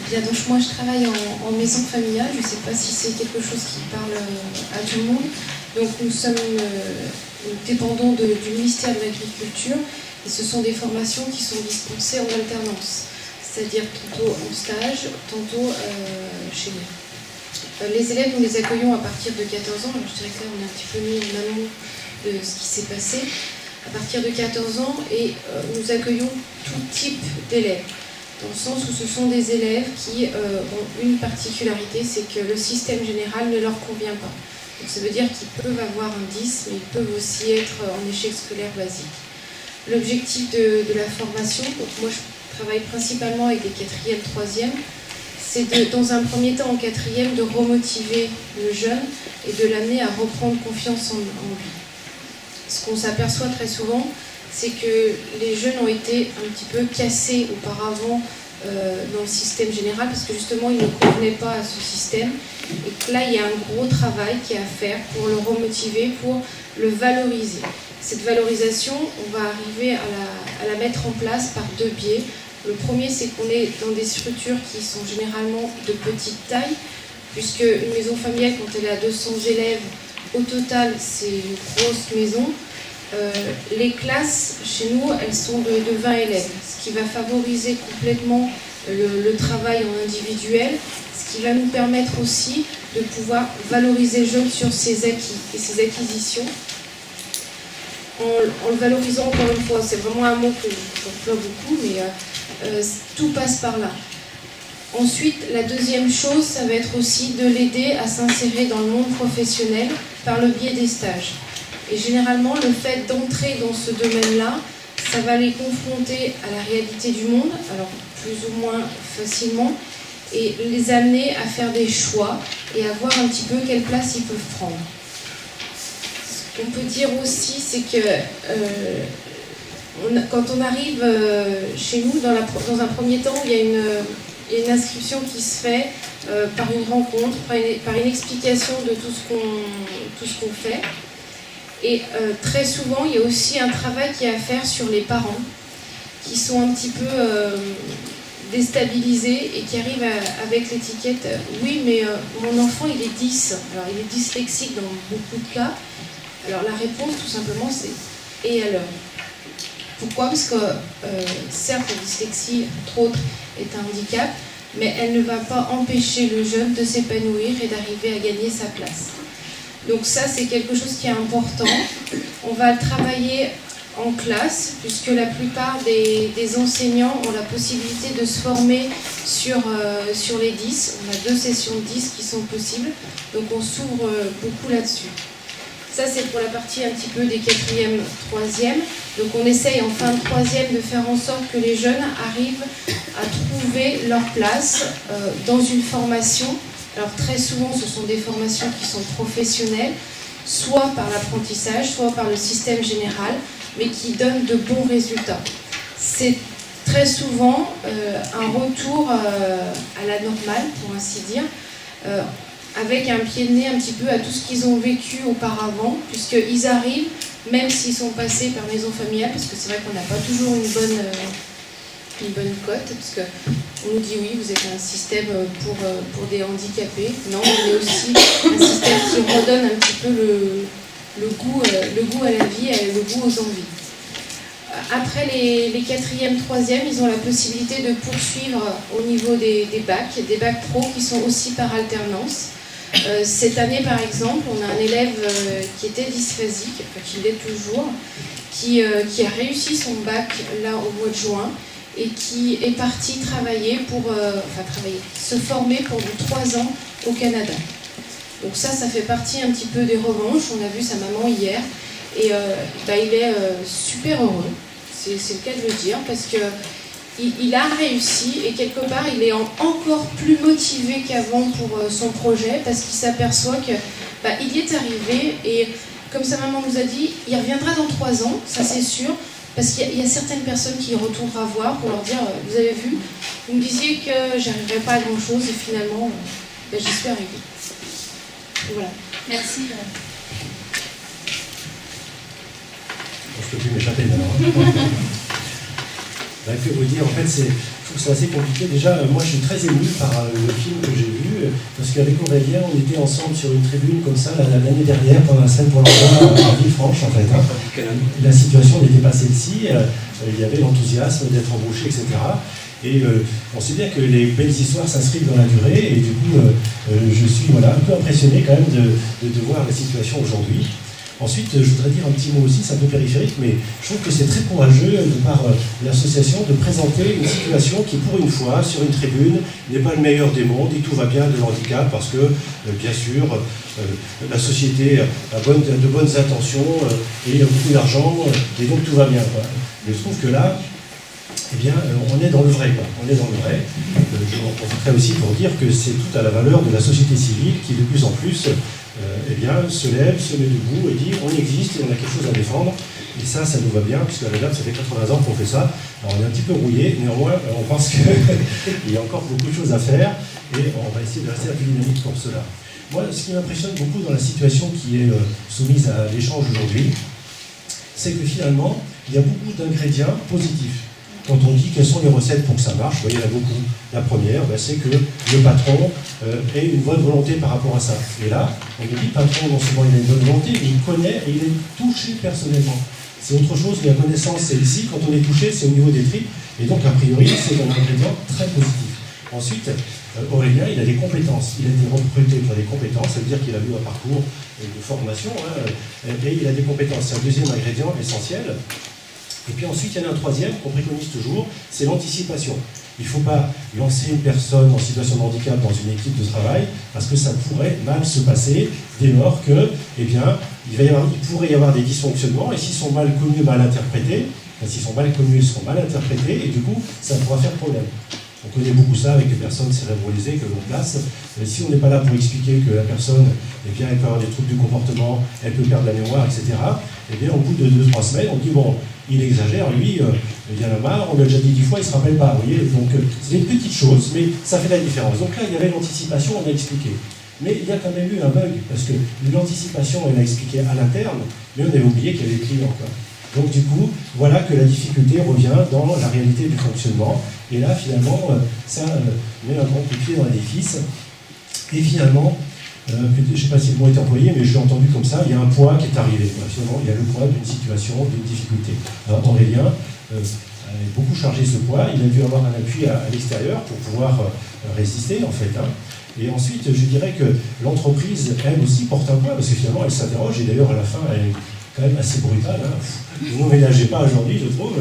Bien, donc moi je travaille en maison familiale, je ne sais pas si c'est quelque chose qui parle à tout le monde. Donc nous dépendons du ministère de l'Agriculture et ce sont des formations qui sont dispensées en alternance, c'est-à-dire tantôt en stage, tantôt chez nous. Les élèves, nous les accueillons à partir de 14 ans, alors je dirais que là on est un petit peu mis en amont de ce qui s'est passé, à partir de 14 ans et nous accueillons tout type d'élèves. Dans le sens où ce sont des élèves qui ont une particularité, c'est que le système général ne leur convient pas. Donc ça veut dire qu'ils peuvent avoir un 10, mais ils peuvent aussi être en échec scolaire basique. L'objectif de la formation, donc moi je travaille principalement avec des 4e, 3e, c'est dans un premier temps en 4e de remotiver le jeune et de l'amener à reprendre confiance en lui. Ce qu'on s'aperçoit très souvent, c'est que les jeunes ont été un petit peu cassés auparavant dans le système général parce que justement ils ne convenaient pas à ce système et que là il y a un gros travail qui est à faire pour le remotiver, pour le valoriser. Cette valorisation, on va arriver à la mettre en place par 2 biais. Le premier, c'est qu'on est dans des structures qui sont généralement de petite taille, puisque une maison familiale, quand elle a 200 élèves, au total, c'est une grosse maison. Les classes, chez nous, elles sont de 20 élèves, ce qui va favoriser complètement le travail en individuel, ce qui va nous permettre aussi de pouvoir valoriser le jeune sur ses acquis et ses acquisitions. En le valorisant, encore une fois, c'est vraiment un mot que j'emploie beaucoup, mais tout passe par là. Ensuite, la deuxième chose, ça va être aussi de l'aider à s'insérer dans le monde professionnel par le biais des stages. Et généralement, le fait d'entrer dans ce domaine-là, ça va les confronter à la réalité du monde, alors plus ou moins facilement, et les amener à faire des choix et à voir un petit peu quelle place ils peuvent prendre. Ce qu'on peut dire aussi, c'est que quand on arrive chez nous, dans un premier temps, il y a une inscription qui se fait par une rencontre, par une explication de tout ce qu'on fait. Et très souvent, il y a aussi un travail qui est à faire sur les parents, qui sont un petit peu déstabilisés et qui arrivent avec l'étiquette « Oui, mais mon enfant, il est 10 ». Alors, il est dyslexique dans beaucoup de cas. Alors, la réponse, tout simplement, c'est « Et alors ?» Pourquoi ? Parce que, certes, la dyslexie, entre autres, est un handicap, mais elle ne va pas empêcher le jeune de s'épanouir et d'arriver à gagner sa place. Donc ça, c'est quelque chose qui est important. On va le travailler en classe, puisque la plupart des enseignants ont la possibilité de se former sur les 10. On a 2 sessions de 10 qui sont possibles, donc on s'ouvre beaucoup là-dessus. Ça, c'est pour la partie un petit peu des 4e, 3e. Donc on essaye en fin de 3e de faire en sorte que les jeunes arrivent à trouver leur place dans une formation. Alors très souvent, ce sont des formations qui sont professionnelles, soit par l'apprentissage, soit par le système général, mais qui donnent de bons résultats. C'est très souvent un retour à la normale, pour ainsi dire, avec un pied de nez un petit peu à tout ce qu'ils ont vécu auparavant, puisqu'ils arrivent, même s'ils sont passés par maison familiale, parce que c'est vrai qu'on n'a pas toujours une bonne cote, parce qu'on nous dit oui, vous êtes un système pour des handicapés. Non, on est aussi un système qui redonne un petit peu le goût à la vie et le goût aux envies. Après les 4e, 3e, ils ont la possibilité de poursuivre au niveau des bacs pro qui sont aussi par alternance. Cette année, par exemple, on a un élève qui était dysphasique, qui l'est toujours, qui a réussi son bac là au mois de juin et qui est parti travailler se former pendant 3 ans au Canada. Donc ça fait partie un petit peu des revanches. On a vu sa maman hier et il est super heureux. C'est le cas de le dire parce que il a réussi et quelque part il est encore plus motivé qu'avant pour son projet parce qu'il s'aperçoit que il y est arrivé et comme sa maman nous a dit, il reviendra dans 3 ans, ça c'est sûr. Parce qu'il y a certaines personnes qui retournera voir pour leur dire vous avez vu, vous me disiez que j'arriverais pas à grand chose et finalement j'y suis arrivée. Voilà. Merci. Je peux plus m'échapper d'abord. Que vous dire, en fait, je trouve que c'est assez compliqué. Déjà, moi, je suis très ému par le film que j'ai vu, parce qu'avec Aurélien, on était ensemble sur une tribune comme ça l'année dernière, pendant la semaine pour l'emploi à Villefranche, en fait. La situation n'était pas celle-ci. Il y avait l'enthousiasme d'être embauché, etc. Et on sait bien que les belles histoires s'inscrivent dans la durée, et du coup, je suis un peu impressionné quand même de voir la situation aujourd'hui. Ensuite, je voudrais dire un petit mot aussi, c'est un peu périphérique, mais je trouve que c'est très courageux de par l'association de présenter une situation qui, pour une fois, sur une tribune, n'est pas le meilleur des mondes et tout va bien de l'handicap parce que, bien sûr, la société a de bonnes intentions et beaucoup d'argent et donc tout va bien. Mais je trouve que là, eh bien, on est dans le vrai. On est dans le vrai. Je m'en profiterai aussi pour dire que c'est tout à la valeur de la société civile qui, de plus en plus, se lève, se met debout et dit on existe et on a quelque chose à défendre. Et ça nous va bien, puisque à la date, ça fait 80 ans qu'on fait ça. Alors on est un petit peu rouillé, néanmoins, on pense qu'il y a encore beaucoup de choses à faire et on va essayer de rester un peu dynamique pour cela. Moi, ce qui m'impressionne beaucoup dans la situation qui est soumise à l'échange aujourd'hui, c'est que finalement, il y a beaucoup d'ingrédients positifs. Quand on dit quelles sont les recettes pour que ça marche, il y en a beaucoup. La première, c'est que le patron ait une bonne volonté par rapport à ça. Et là, on nous dit, le patron, non seulement il a une bonne volonté, mais il connaît et il est touché personnellement. C'est autre chose, la connaissance, c'est ici, quand on est touché, c'est au niveau des tripes, et donc a priori, c'est un ingrédient très positif. Ensuite, Aurélien, il a des compétences. Il a été recruté pour des compétences, ça veut dire qu'il a eu un parcours de formation, et il a des compétences. C'est un deuxième ingrédient essentiel. Et puis ensuite, il y en a un troisième qu'on préconise toujours, c'est l'anticipation. Il ne faut pas lancer une personne en situation de handicap dans une équipe de travail, parce que ça pourrait mal se passer dès lors que, il pourrait y avoir des dysfonctionnements, et s'ils sont mal connus, mal interprétés, s'ils sont mal connus, ils seront mal interprétés, et du coup, ça pourra faire problème. On connaît beaucoup ça avec les personnes cérébralisées que l'on place. Si on n'est pas là pour expliquer que la personne, elle peut avoir des troubles du comportement, elle peut perdre la mémoire, etc., au bout de 2-3 semaines, on dit, il exagère, lui, il y en a marre, on l'a déjà dit 10 fois, il ne se rappelle pas, vous voyez. Donc, c'est des petites choses, mais ça fait la différence. Donc là, il y avait l'anticipation, on a expliqué. Mais il y a quand même eu un bug, parce que l'anticipation, on a expliqué à l'interne, mais on avait oublié qu'il y avait des clients, quoi. Donc du coup, voilà que la difficulté revient dans la réalité du fonctionnement. Et là, finalement, ça met un grand coup de pied dans l'édifice. Et finalement, je ne sais pas si le mot est employé, mais je l'ai entendu comme ça, il y a un poids qui est arrivé. Finalement, il y a le poids d'une situation, d'une difficulté. Alors Aurélien a beaucoup chargé ce poids, il a dû avoir un appui à l'extérieur pour pouvoir résister, en fait. Et ensuite, je dirais que l'entreprise, elle aussi, porte un poids, parce que finalement, elle s'interroge, et d'ailleurs, à la fin, elle est quand même assez brutale. Vous ne ménagez pas aujourd'hui, je trouve.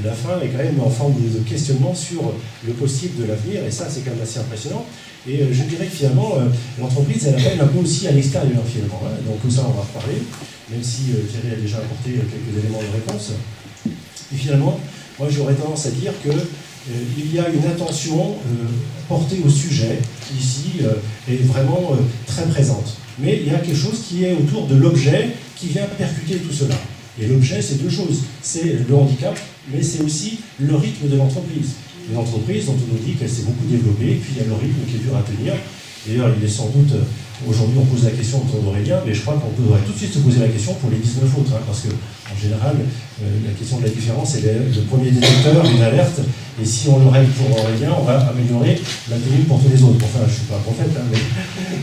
La fin est quand même en forme de questionnement sur le possible de l'avenir, et ça, c'est quand même assez impressionnant. Et je dirais que finalement, l'entreprise, elle appelle un peu aussi à l'extérieur, finalement. Donc ça, on va reparler, même si Thierry a déjà apporté quelques éléments de réponse. Et finalement, moi, j'aurais tendance à dire que il y a une attention portée au sujet, qui ici est vraiment très présente. Mais il y a quelque chose qui est autour de l'objet qui vient percuter tout cela. Et l'objet, c'est deux choses. C'est le handicap, mais c'est aussi le rythme de l'entreprise. Une entreprise dont on nous dit qu'elle s'est beaucoup développée, puis il y a le rythme qui est dur à tenir. D'ailleurs, il est sans doute, aujourd'hui on pose la question autour d'Aurélien, mais je crois qu'on devrait tout de suite se poser la question pour les 19 autres, parce que en général, la question de la différence est le premier détecteur, une alerte, et si on le règle pour Aurélien, on va améliorer la tenue pour tous les autres. Enfin, je ne suis pas un prophète, mais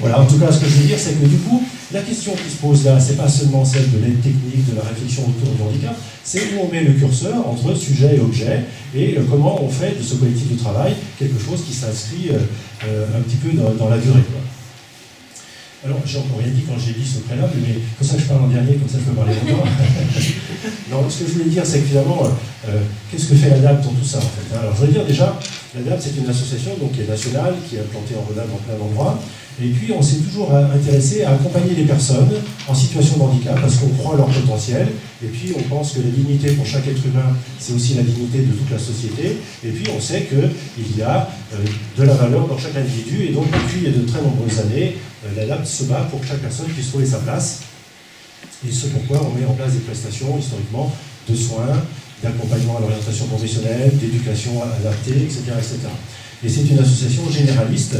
voilà. En tout cas, ce que je veux dire, c'est que du coup, la question qui se pose là, c'est pas seulement celle de l'aide technique, de la réflexion autour du handicap, c'est où on met le curseur entre sujet et objet, et comment on fait de ce collectif de travail quelque chose qui s'inscrit un petit peu dans la durée, quoi. Alors, j'ai encore rien dit quand j'ai dit ce préalable, mais comme ça je parle en dernier, comme ça je peux parler longtemps. Non, ce que je voulais dire, c'est que finalement, qu'est-ce que fait l'ADAPT dans tout ça, en fait. Alors, je voulais dire déjà, l'ADAPT, c'est une association donc, qui est nationale, qui est implantée en Rhône-Alpes dans plein d'endroits, et puis on s'est toujours intéressé à accompagner les personnes en situation de handicap, parce qu'on croit à leur potentiel, et puis on pense que la dignité pour chaque être humain, c'est aussi la dignité de toute la société, et puis on sait qu'il y a de la valeur dans chaque individu, et donc depuis de très nombreuses années, l'ADAPT se bat pour que chaque personne puisse trouver sa place, et c'est pourquoi on met en place des prestations historiquement de soins, d'accompagnement à l'orientation professionnelle, d'éducation adaptée, etc., etc. Et c'est une association généraliste,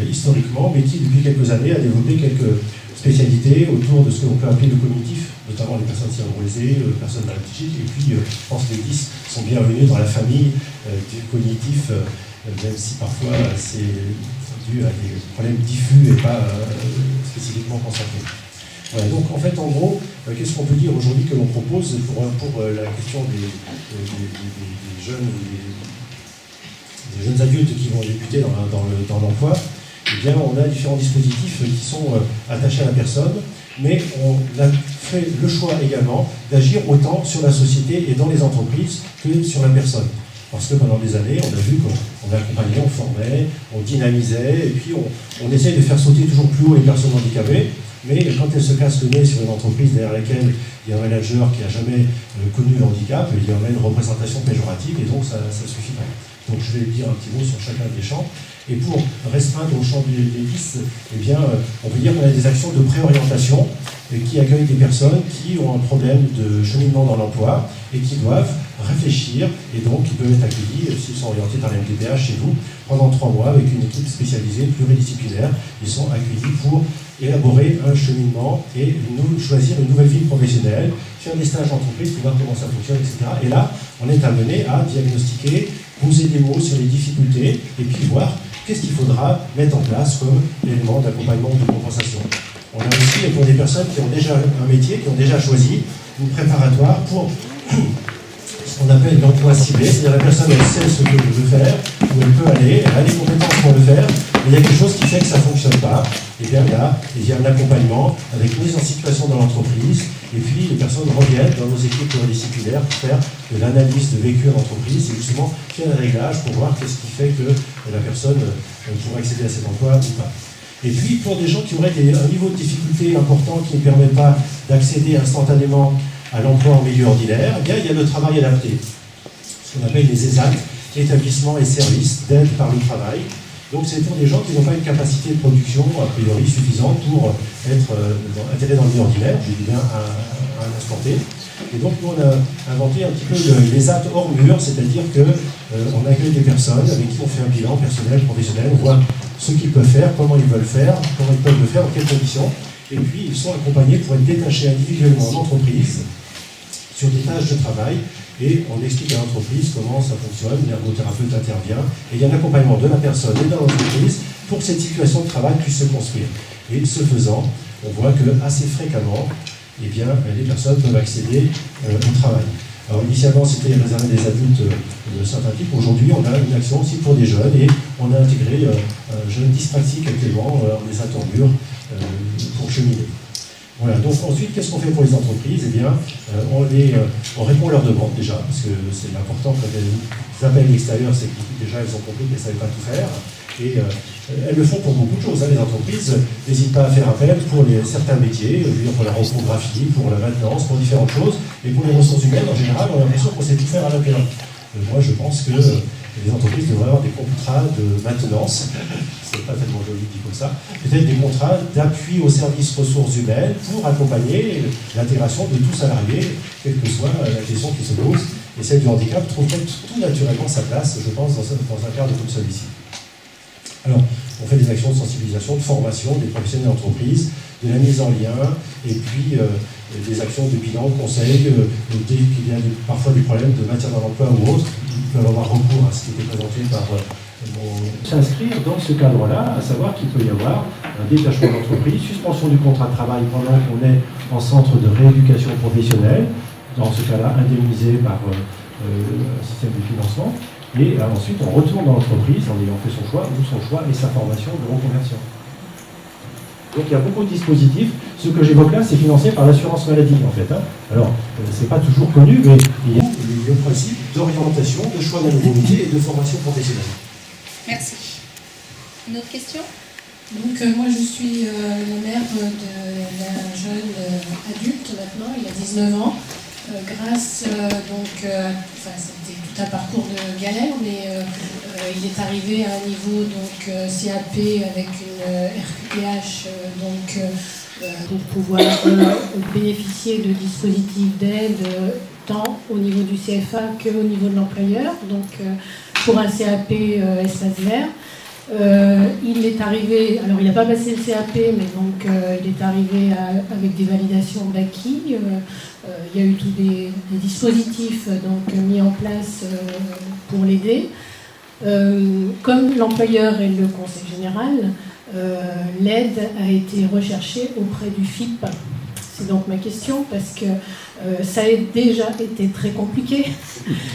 historiquement, mais qui, depuis quelques années, a développé quelques spécialités autour de ce que l'on peut appeler le cognitif, notamment les personnes cérébrisées, les personnes analytiques, et puis je pense que les 10 sont bienvenus dans la famille du cognitif, même si parfois c'est dû à des problèmes diffus et pas spécifiquement concentrés. Voilà, donc en fait, en gros, qu'est-ce qu'on peut dire aujourd'hui que l'on propose pour la question des jeunes adultes qui vont débuter dans l'emploi? Eh bien, on a différents dispositifs qui sont attachés à la personne, mais on a fait le choix également d'agir autant sur la société et dans les entreprises que sur la personne. Parce que pendant des années, on a vu qu'on accompagnait, on formait, on dynamisait, et puis on essaye de faire sauter toujours plus haut les personnes handicapées. Mais quand elles se cassent le nez sur une entreprise derrière laquelle il y a un manager qui n'a jamais connu le handicap, il y en a une représentation péjorative, et donc ça ne suffit pas. Donc je vais dire un petit mot sur chacun des champs. Et pour restreindre au champ des 10, eh bien, on peut dire qu'on a des actions de préorientation qui accueillent des personnes qui ont un problème de cheminement dans l'emploi et qui doivent réfléchir, et donc ils peuvent être accueillis, s'ils sont orientés par la MDPH chez vous, pendant 3 mois avec une équipe spécialisée, pluridisciplinaire. Ils sont accueillis pour élaborer un cheminement et choisir une nouvelle vie professionnelle, faire des stages d'entreprise pour voir comment ça fonctionne, etc. Et là, on est amené à diagnostiquer, poser des mots sur les difficultés, et puis voir qu'est-ce qu'il faudra mettre en place comme élément d'accompagnement ou de compensation. On a aussi, pour des personnes qui ont déjà un métier, qui ont déjà choisi, une préparatoire pour ce qu'on appelle l'emploi ciblé, c'est-à-dire la personne elle sait ce qu'elle veut faire, où elle peut aller, elle a les compétences pour le faire, mais il y a quelque chose qui fait que ça ne fonctionne pas. Et bien là, il y a un accompagnement avec mise en situation dans l'entreprise, et puis les personnes reviennent dans nos équipes pluridisciplinaires pour faire de l'analyse de vécu en entreprise et justement faire un réglage pour voir qu'est-ce qui fait que la personne pourra accéder à cet emploi ou pas. Et puis pour des gens qui auraient un niveau de difficulté important qui ne permet pas d'accéder instantanément à l'emploi en milieu ordinaire, eh bien, il y a le travail adapté, ce qu'on appelle les ESAT, établissements et services d'aide par le travail. Donc c'est pour des gens qui n'ont pas une capacité de production a priori suffisante pour être intégrés dans le milieu ordinaire, je dis bien à un instant T. Et donc nous on a inventé un petit peu les ESAT hors mur, c'est-à-dire qu'on accueille des personnes avec qui on fait un bilan personnel, professionnel, on voit ce qu'ils peuvent faire, comment ils veulent faire, comment ils peuvent le faire, dans quelles conditions. Et puis ils sont accompagnés pour être détachés individuellement en entreprise sur des tâches de travail, et on explique à l'entreprise comment ça fonctionne, l'ergothérapeute intervient, et il y a un accompagnement de la personne et de l'entreprise pour que cette situation de travail puisse se construire. Et ce faisant, on voit que assez fréquemment, eh bien, les personnes peuvent accéder au travail. Alors initialement, c'était réservé des adultes de certains types. Aujourd'hui, on a une action aussi pour des jeunes, et on a intégré un jeune dyspraxique actuellement en les attendures pour cheminer. Voilà, donc ensuite, qu'est-ce qu'on fait pour les entreprises? Eh bien, on répond à leurs demandes déjà, parce que c'est important quand elles appellent l'extérieur, c'est que déjà elles ont compris qu'elles ne savaient pas tout faire, et elles le font pour beaucoup de choses. Les entreprises n'hésitent pas à faire appel pour certains métiers, pour la reprographie, pour la maintenance, pour différentes choses, et pour les ressources humaines, en général, on a l'impression qu'on sait tout faire à l'intérieur. Moi, je pense que les entreprises devraient avoir des contrats de maintenance, c'est pas tellement joli dit comme ça, peut-être des contrats d'appui au service ressources humaines pour accompagner l'intégration de tout salarié, quelle que soit la question qui se pose. Et celle du handicap trouverait tout naturellement sa place, je pense, dans un cadre comme celui-ci. Alors, on fait des actions de sensibilisation, de formation des professionnels d'entreprise, de la mise en lien, et puis des actions de bilan, de conseil, dès qu'il y a parfois des problèmes de maintien dans l'emploi ou autre, ils peuvent avoir recours à ce qui était présenté par s'inscrire dans ce cadre-là, à savoir qu'il peut y avoir un détachement d'entreprise, suspension du contrat de travail pendant qu'on est en centre de rééducation professionnelle, dans ce cas-là indemnisé par un système de financement, et ensuite on retourne dans l'entreprise en ayant fait son choix et sa formation de reconversion. Donc il y a beaucoup de dispositifs. Ce que j'évoque là, c'est financé par l'assurance maladie en fait. Alors, c'est pas toujours connu, mais il y a le principe d'orientation, de choix d'un nouveau métier et de formation professionnelle. Merci. Une autre question? Donc moi je suis la mère d'un jeune adulte maintenant, il a 19 ans. Grâce c'était tout un parcours de galère, mais il est arrivé à un niveau CAP avec une RQTH pour pouvoir bénéficier de dispositifs d'aide tant au niveau du CFA qu'au niveau de l'employeur, donc pour un CAP espace vert. Il est arrivé, alors il n'a pas passé le CAP, mais donc il est arrivé avec des validations d'acquis. Il y a eu tous des dispositifs donc, mis en place pour l'aider. Comme l'employeur et le conseil général, l'aide a été recherchée auprès du FIP. C'est donc ma question, parce que ça a déjà été très compliqué.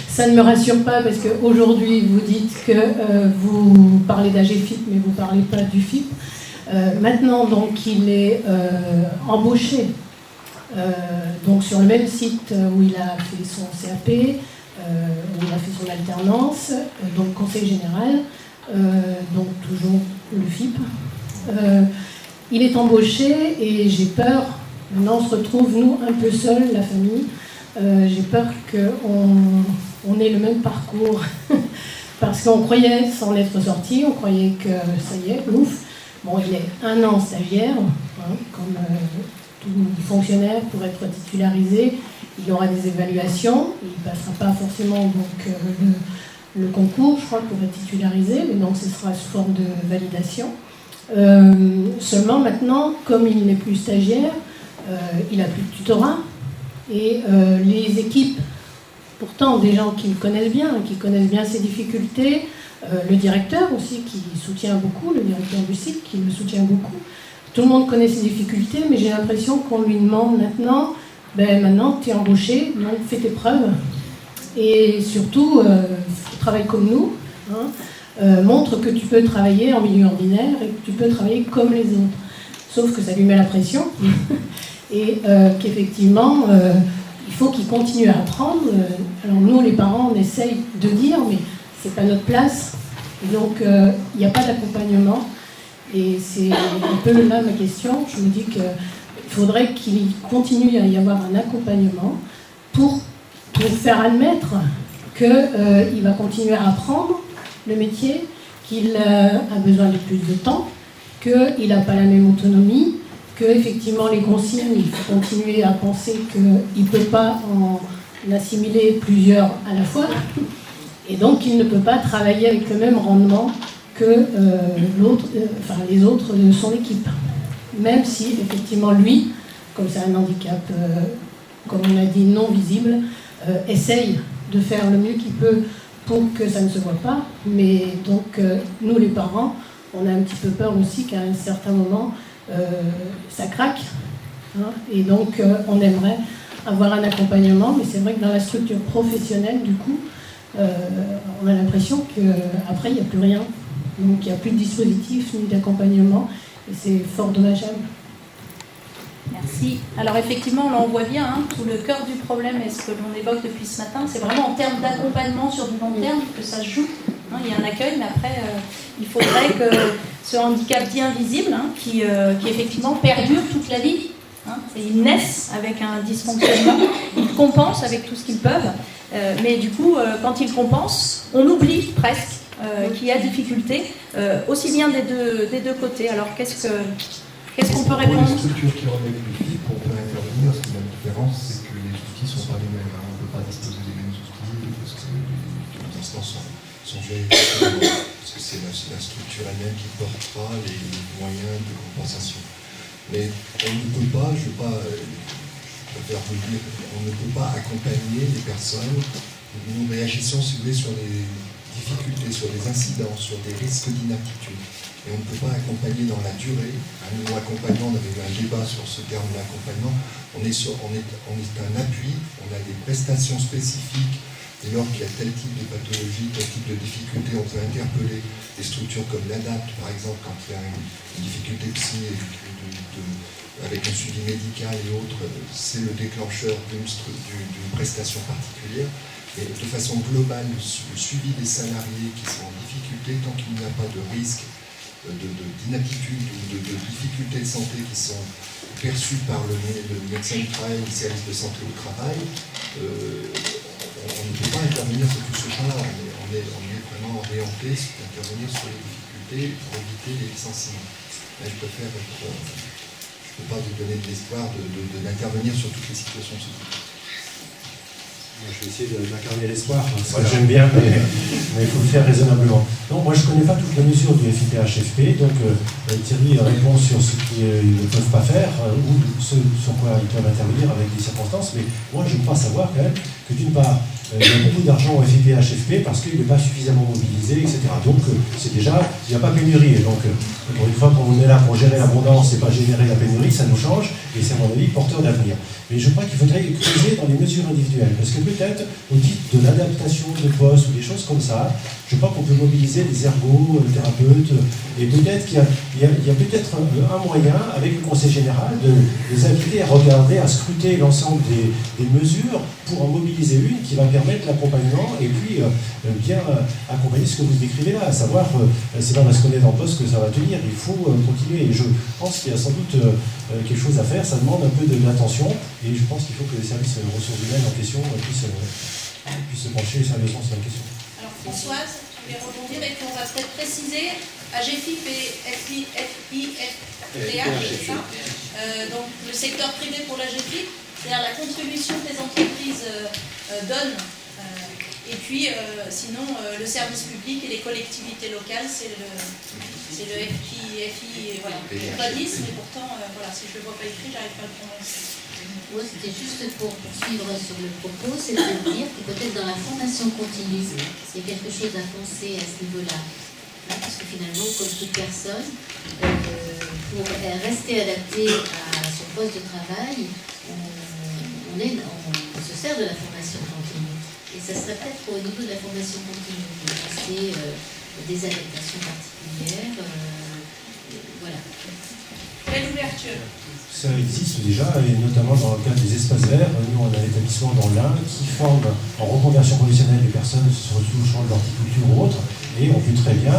Ça ne me rassure pas, parce qu'aujourd'hui, vous dites que vous parlez d'AGFIP, mais vous ne parlez pas du FIP. Maintenant, donc, il est embauché donc, sur le même site où il a fait son CAP, où il a fait son alternance, donc conseil général, donc toujours le FIP. Il est embauché et j'ai peur. Maintenant, on se retrouve, nous, un peu seuls, la famille. J'ai peur qu'on ait le même parcours. Parce qu'on croyait s'en être sorti, on croyait que ça y est, ouf. Bon, il est 1 an stagiaire, hein, comme tout fonctionnaire pour être titularisé. Il aura des évaluations. Il ne passera pas forcément donc, le concours, je crois, pour être titularisé, mais donc ce sera sous forme de validation. Seulement maintenant, comme il n'est plus stagiaire, il n'a plus de tutorat et les équipes, pourtant des gens qui le connaissent bien ses difficultés, le directeur aussi qui soutient beaucoup, le directeur du site qui le soutient beaucoup. Tout le monde connaît ses difficultés, mais j'ai l'impression qu'on lui demande maintenant, maintenant tu es embauché, donc fais tes preuves et surtout travaille comme nous, hein, montre que tu peux travailler en milieu ordinaire et que tu peux travailler comme les autres. Sauf que ça lui met la pression. Et qu'effectivement, il faut qu'il continue à apprendre. Alors nous, les parents, on essaye de dire, mais c'est pas notre place. Et donc, il n'y a pas d'accompagnement. Et c'est un peu là ma question. Je me dis qu'il faudrait qu'il continue à y avoir un accompagnement pour faire admettre qu'il va continuer à apprendre le métier, qu'il a besoin de plus de temps, qu'il n'a pas la même autonomie, qu'effectivement les consignes, il faut continuer à penser qu'il ne peut pas en assimiler plusieurs à la fois, et donc il ne peut pas travailler avec le même rendement que les autres de son équipe. Même si effectivement lui, comme c'est un handicap, comme on a dit, non visible, essaye de faire le mieux qu'il peut pour que ça ne se voit pas, mais donc nous les parents, on a un petit peu peur aussi qu'à un certain moment, ça craque, hein, et donc on aimerait avoir un accompagnement, mais c'est vrai que dans la structure professionnelle, du coup, on a l'impression qu'après, il n'y a plus rien. Donc il n'y a plus de dispositif ni d'accompagnement, et c'est fort dommageable. Merci. Alors effectivement, là on voit bien, hein, tout le cœur du problème, et ce que l'on évoque depuis ce matin, c'est vraiment en termes d'accompagnement sur du long terme que ça se joue. Hein, il y a un accueil, mais après, il faudrait que ce handicap dit invisible, hein, qui effectivement perdure toute la vie. Hein, ils naissent avec un dysfonctionnement, ils compensent avec tout ce qu'ils peuvent, mais du coup, quand ils compensent, on oublie presque qu'il y a difficulté, aussi bien des deux côtés. Alors qu'est-ce qu'on peut répondre? Pour les structures qui relèvent du FIP, on peut intervenir. Ce qui est la différence, c'est que les outils ne sont pas les mêmes. On ne peut pas disposer des mêmes outils parce que les instances sont gérées parce que c'est la structure elle-même qui portera les moyens de compensation. Mais on ne peut pas, je préfère vous le dire, on ne peut pas accompagner les personnes. Nous réagissons, si vous voulez, sur les difficultés, sur les incidents, sur des risques d'inaptitude. Et on ne peut pas accompagner dans la durée. Nous accompagnons, on avait eu un débat sur ce terme d'accompagnement. On est un appui, on a des prestations spécifiques. Dès lors qu'il y a tel type de pathologie, tel type de difficulté, on peut interpeller des structures comme l'ADAPT, par exemple, quand il y a une difficulté psy avec un suivi médical et autres, c'est le déclencheur d'une prestation particulière. Et de façon globale, le suivi des salariés qui sont en difficulté, tant qu'il n'y a pas de risque d'inaptitude ou de difficultés de santé qui sont perçues par le médecin du travail, le service de santé au travail, on ne peut pas intervenir sur tout ce champ-là. On est vraiment orienté à intervenir sur les difficultés pour éviter les licenciements. Là, je préfère je ne peux pas vous donner de l'espoir d'intervenir sur toutes les situations de ce type. Je vais essayer d'incarner l'espoir, parce que j'aime bien, mais il faut le faire raisonnablement. Non, moi je ne connais pas toutes les mesures du FIPHFP, donc Thierry répond sur ce qu'ils ne peuvent pas faire, ou ce sur quoi ils peuvent intervenir avec des circonstances, mais moi je crois savoir quand même que d'une part, il y a beaucoup d'argent au FIPHFP parce qu'il n'est pas suffisamment mobilisé, etc. Donc c'est déjà, il n'y a pas pénurie. Et donc, pour une fois qu'on est là pour gérer l'abondance et pas générer la pénurie, ça nous change, et c'est à mon avis porteur d'avenir. Mais je crois qu'il faudrait creuser dans les mesures individuelles, parce que peut-être, au titre de l'adaptation de postes ou des choses comme ça, je crois qu'on peut mobiliser des ergothérapeutes, et peut-être qu'il y a peut-être un moyen, avec le Conseil général, de les inviter à regarder, à scruter l'ensemble des mesures pour en mobiliser une qui va permettre l'accompagnement et puis bien accompagner ce que vous décrivez là, à savoir, c'est pas parce qu'on est en poste que ça va tenir, il faut continuer. Et je pense qu'il y a sans doute quelque chose à faire, ça demande un peu d'attention, et je pense qu'il faut que les services ressources humaines en question puissent se pencher sérieusement sur la question. Alors Françoise, tu voulais rebondir et puis on va peut-être préciser AGFIP et FIFPH, c'est ça donc le secteur privé pour l'AGFIP, c'est-à-dire la contribution que les entreprises donnent, et puis sinon le service public et les collectivités locales, c'est le FI, voilà. Pas 10, mais pourtant, voilà, si je ne le vois pas écrit, j'arrive pas à le prononcer. Oui, c'était juste pour poursuivre sur le propos, c'est de dire que peut-être dans la formation continue, il y a quelque chose à penser à ce niveau-là. Hein, parce que finalement, comme toute personne, pour rester adapté à son poste de travail, on se sert de la formation continue. Et ça serait peut-être au niveau de la formation continue de penser des adaptations particulières. Voilà. Quelle ouverture? Ça existe déjà, et notamment dans le cadre des espaces verts. Nous, on a un établissement dans l'Ain qui forme en reconversion professionnelle des personnes sur le champ de l'horticulture ou autre, et on peut très bien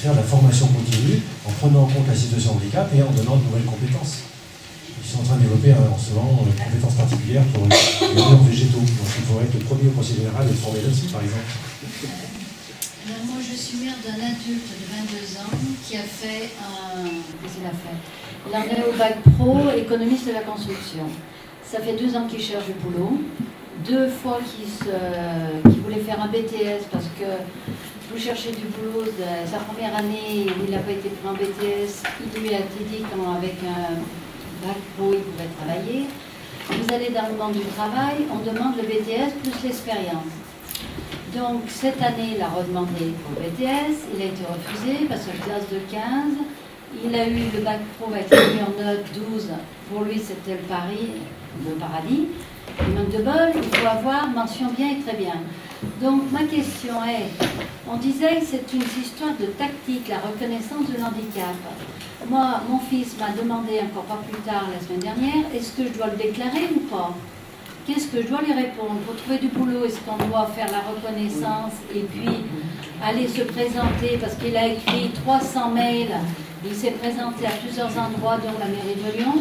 faire la formation continue en prenant en compte la situation de handicap et en donnant de nouvelles compétences. Ils sont en train de développer en ce moment des compétences particulières pour les murs végétaux. Donc il faudrait être le premier au Conseil général et former là-dessus, par exemple. Alors moi, je suis mère d'un adulte de 22 ans qui a fait un... Qu'est-ce qu'il a fait? Il en est au bac pro, économiste de la construction. Ça fait 2 ans qu'il cherche du boulot. 2 fois qu'il voulait faire un BTS parce que pour chercher du boulot, sa première année où il n'a pas été pris en BTS, il lui a été dit qu'avec un bac pro, il pouvait travailler. Vous allez dans le monde du travail, on demande le BTS plus l'expérience. Donc cette année, il a redemandé pour le BTS, il a été refusé parce que classe de 15, il a eu le bac pro avec une note 12, pour lui c'était le paradis. Il manque de bol, il faut avoir mention bien et très bien. Donc ma question est, on disait que c'est une histoire de tactique, la reconnaissance de l'handicap. Moi, mon fils m'a demandé encore pas plus tard la semaine dernière, est-ce que je dois le déclarer ou pas? Qu'est-ce que je dois lui répondre? Pour trouver du boulot, est-ce qu'on doit faire la reconnaissance et puis aller se présenter, parce qu'il a écrit 300 mails, il s'est présenté à plusieurs endroits, dont la mairie de Lyon.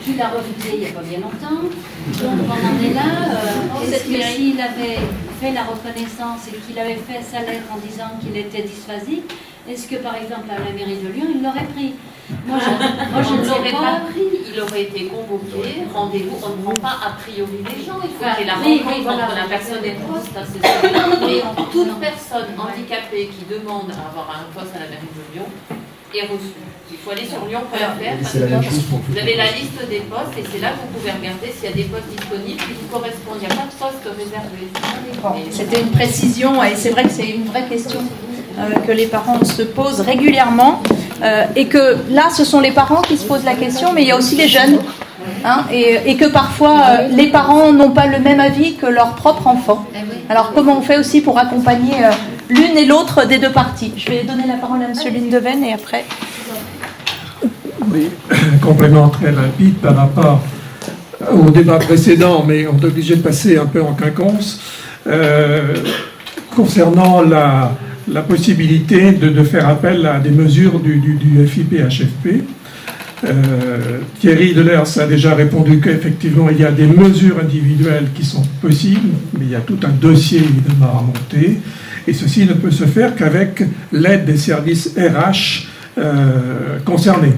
Tu l'as refusé il n'y a pas bien longtemps. Donc on en est là. Est-ce que s'il avait fait la reconnaissance et qu'il avait fait sa lettre en disant qu'il était dysphasique, est-ce que par exemple à la mairie de Lyon, il l'aurait pris? Moi, je ne l'aurais pas pris. Il aurait été convoqué, rendez-vous. On ne prend pas a priori les gens. Il faut qu'il y ait la oui, rencontre voilà, entre la personne et le poste. C'est ça. Mais toute personne handicapée qui demande à avoir un poste à la mairie de Lyon est reçue. Il faut aller sur lyon.fr parce que vous avez la liste des postes et c'est là que vous pouvez regarder s'il y a des postes disponibles qui vous correspondent. Il n'y a pas de poste réservé. C'était une précision et c'est vrai que c'est une vraie question que les parents se posent régulièrement et que là ce sont les parents qui se posent la question, mais il y a aussi les jeunes hein, et que parfois les parents n'ont pas le même avis que leur propre enfant. Alors comment on fait aussi pour accompagner l'une et l'autre des deux parties? Je vais donner la parole à M. Lindeven et après... Oui, complément très rapide par rapport au débat précédent, mais on est obligé de passer un peu en quinconce. Concernant la possibilité de faire appel à des mesures du FIPHFP, Thierry Delers a déjà répondu qu'effectivement il y a des mesures individuelles qui sont possibles, mais il y a tout un dossier évidemment à monter, et ceci ne peut se faire qu'avec l'aide des services RH concernés.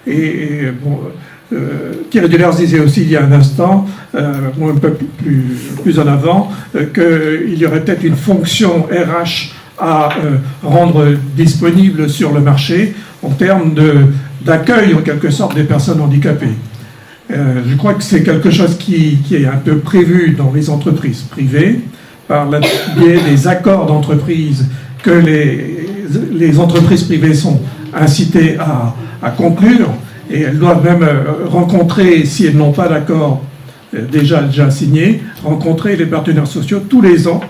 Et bon, Thierry Delers disait aussi il y a un instant, ou un peu plus en avant, qu'il y aurait peut-être une fonction RH à rendre disponible sur le marché en termes d'accueil en quelque sorte des personnes handicapées. Je crois que c'est quelque chose qui est un peu prévu dans les entreprises privées par le biais des accords d'entreprise que les entreprises privées sont incitées à conclure, et elles doivent même rencontrer, si elles n'ont pas d'accord déjà signé, rencontrer les partenaires sociaux tous les ans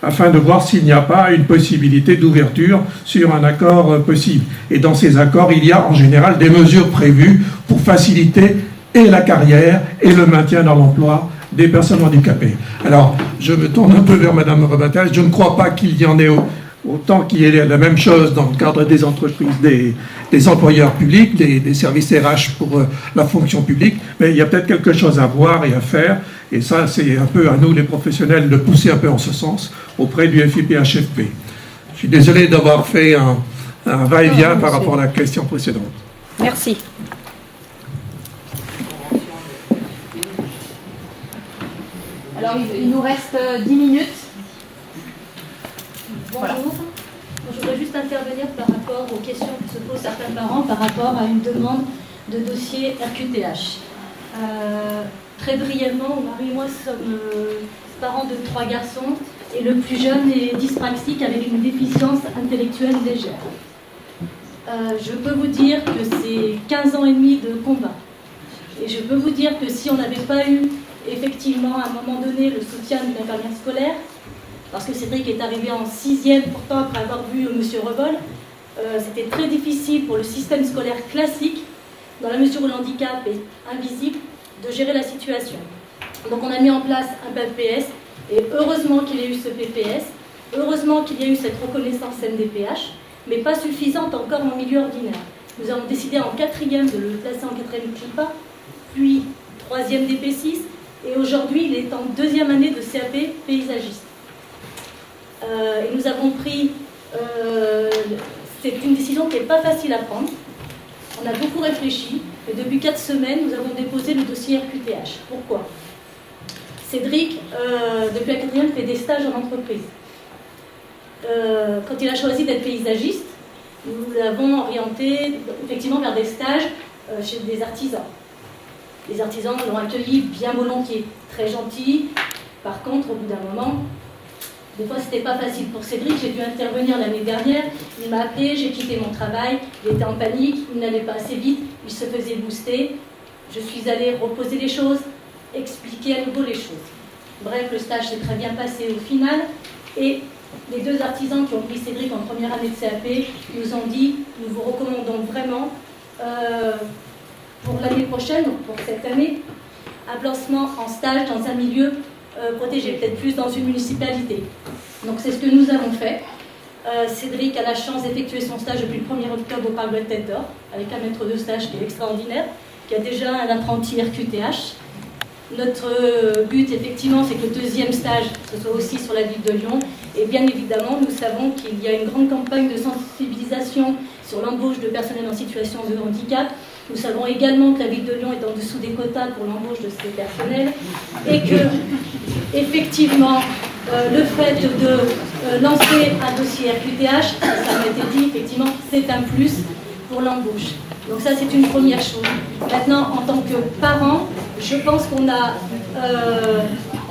afin de voir s'il n'y a pas une possibilité d'ouverture sur un accord possible. Et dans ces accords, il y a en général des mesures prévues pour faciliter et la carrière et le maintien dans l'emploi des personnes handicapées. Alors, je me tourne un peu vers Madame Rabatel. Je ne crois pas qu'il y en ait autant qu'il y ait la même chose dans le cadre des entreprises, des employeurs publics, des services RH pour la fonction publique, mais il y a peut-être quelque chose à voir et à faire, et ça, c'est un peu à nous, les professionnels, de pousser un peu en ce sens auprès du FIPHFP. Je suis désolé d'avoir fait un va-et-vient par rapport à la question précédente. Merci. Alors, il nous reste 10 minutes. Bonjour. Je voudrais juste intervenir par rapport aux questions que se posent certains parents par rapport à une demande de dossier RQTH. Très brièvement, Marie et moi sommes parents de 3 garçons et le plus jeune est dyspraxique avec une déficience intellectuelle légère. Je peux vous dire que c'est 15 ans et demi de combat. Et je peux vous dire que si on n'avait pas eu effectivement à un moment donné le soutien d'une infirmière scolaire, parce que Cédric est arrivé en 6e, pourtant après avoir vu M. Revol, c'était très difficile pour le système scolaire classique, dans la mesure où le handicap est invisible, de gérer la situation. Donc on a mis en place un PPS, et heureusement qu'il y a eu ce PPS, heureusement qu'il y a eu cette reconnaissance NDPH, mais pas suffisante encore en milieu ordinaire. Nous avons décidé en 4e de le placer en 4e CLIPA, puis 3e DP6, et aujourd'hui il est en 2e année de CAP paysagiste. Et nous avons pris, c'est une décision qui n'est pas facile à prendre. On a beaucoup réfléchi et depuis 4 semaines, nous avons déposé le dossier RQTH. Pourquoi ? Cédric, depuis la 4e, fait des stages en entreprise. Quand il a choisi d'être paysagiste, nous l'avons orienté effectivement vers des stages chez des artisans. Les artisans l'ont accueilli bien volontiers, très gentil. Par contre, au bout d'un moment, des fois, c'était pas facile pour Cédric. J'ai dû intervenir l'année dernière. Il m'a appelé, j'ai quitté mon travail. Il était en panique, il n'allait pas assez vite, il se faisait booster. Je suis allée reposer les choses, expliquer à nouveau les choses. Bref, le stage s'est très bien passé au final. Et les 2 artisans qui ont pris Cédric en première année de CAP nous ont dit, nous vous recommandons vraiment pour l'année prochaine, donc pour cette année, un placement en stage dans un milieu protégé, peut-être plus dans une municipalité. Donc c'est ce que nous avons fait. Cédric a la chance d'effectuer son stage depuis le 1er octobre au Parc de la Tête d'Or, avec un maître de stage qui est extraordinaire, qui a déjà un apprenti RQTH. Notre but, effectivement, c'est que le 2e stage, ce soit aussi sur la ville de Lyon. Et bien évidemment, nous savons qu'il y a une grande campagne de sensibilisation sur l'embauche de personnel en situation de handicap. Nous savons également que la ville de Lyon est en dessous des quotas pour l'embauche de ces personnels et que, effectivement, le fait de lancer un dossier RQTH, ça m'a été dit, effectivement, c'est un plus pour l'embauche. Donc ça, c'est une première chose. Maintenant, en tant que parent, je pense qu'on a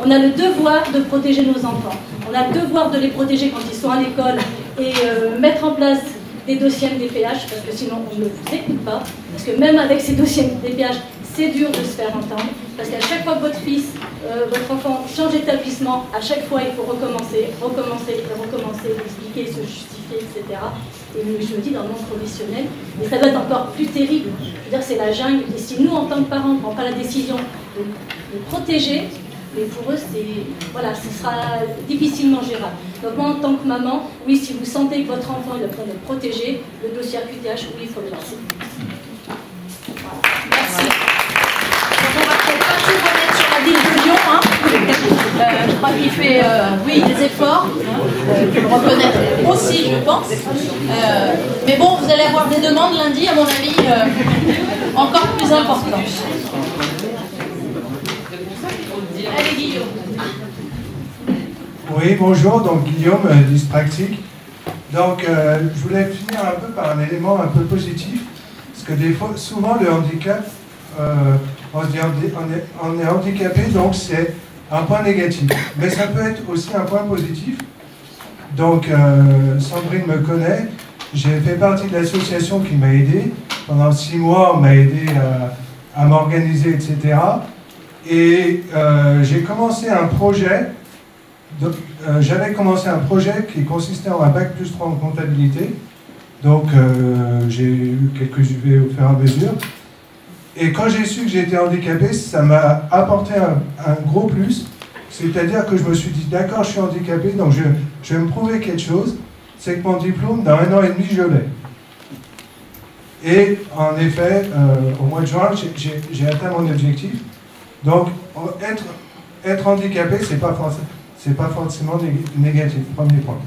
le devoir de protéger nos enfants. On a le devoir de les protéger quand ils sont à l'école et mettre en place des dossiers MDPH, parce que sinon on ne vous écoute pas. Parce que même avec ces dossiers MDPH, c'est dur de se faire entendre. Parce qu'à chaque fois que votre fils, votre enfant change d'établissement, à chaque fois il faut recommencer, expliquer, se justifier, etc. Et je me dis dans le monde professionnel, mais ça doit être encore plus terrible. Je veux dire, c'est la jungle. Et si nous, en tant que parents, ne prenons pas la décision de protéger, mais pour eux, voilà, ce sera difficilement gérable. Donc moi, en tant que maman, oui, si vous sentez que votre enfant est en train d'être protégé, le dossier RQTH, oui, il faut le lancer. Voilà. Merci. Donc on va peut-être pas tout remettre sur la ville de Lyon. Je crois qui fait oui, des efforts, je le reconnaître aussi, je pense. Mais bon, vous allez avoir des demandes lundi, à mon avis, encore plus importantes. Allez, Guillaume. Oui, bonjour, donc Guillaume, dyspraxique. Donc, je voulais finir un peu par un élément un peu positif, parce que des fois, souvent le handicap, on se dit on est handicapé, donc c'est un point négatif. Mais ça peut être aussi un point positif. Donc, Sandrine me connaît, j'ai fait partie de l'association qui m'a aidé. Pendant 6 mois, on m'a aidé à m'organiser, etc. Et j'ai commencé un projet. J'avais commencé un projet qui consistait en un bac+3 en comptabilité. Donc, j'ai eu quelques UV au fur et à mesure. Et quand j'ai su que j'étais handicapé, ça m'a apporté un gros plus. C'est-à-dire que je me suis dit, d'accord, je suis handicapé, donc je vais me prouver quelque chose. C'est que mon diplôme, dans 1 an et demi, je l'ai. Et en effet, au mois de juin, j'ai atteint mon objectif. Donc, être handicapé, c'est pas forcément négatif. Premier point.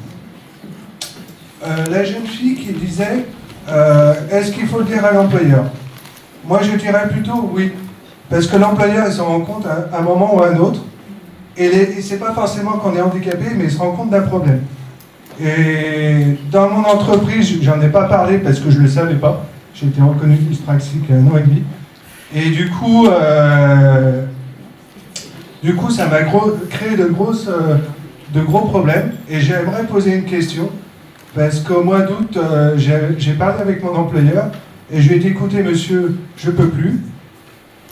La jeune fille qui disait, est-ce qu'il faut le dire à l'employeur? Moi, je dirais plutôt oui. Parce que l'employeur, il se rend compte à un moment ou à un autre. Et c'est pas forcément qu'on est handicapé, mais il se rend compte d'un problème. Et dans mon entreprise, j'en ai pas parlé parce que je le savais pas. J'ai été reconnu dyspraxique il y a 1 an et demi. Et du coup, ça m'a créé de gros problèmes. Et j'aimerais poser une question. Parce qu'au mois d'août, j'ai parlé avec mon employeur. Et je lui ai dit, écoutez, monsieur, je peux plus.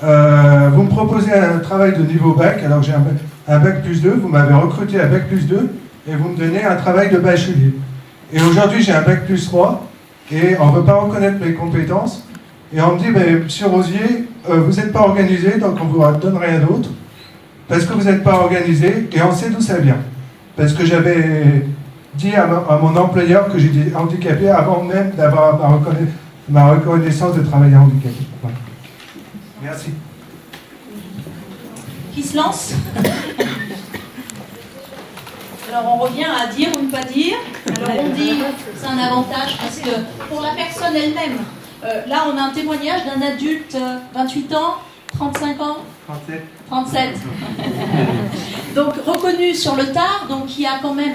Vous me proposez un travail de niveau bac, alors que j'ai un bac+2. Vous m'avez recruté à bac+2. Et vous me donnez un travail de bachelier. Et aujourd'hui, j'ai un bac+3. Et on ne veut pas reconnaître mes compétences. Et on me dit, ben, monsieur Rosier, vous n'êtes pas organisé, donc on ne vous donne rien d'autre. Parce que vous n'êtes pas organisé, et on sait d'où ça vient. Parce que j'avais dit à mon employeur que j'étais handicapé avant même d'avoir ma reconnaissance de travailler handicapé. Voilà. Merci. Qui se lance? Alors on revient à dire ou ne pas dire. Alors on dit c'est un avantage parce que pour la personne elle-même, là on a un témoignage d'un adulte 28 ans, 35 ans 37. Donc reconnu sur le tard, donc qui a quand même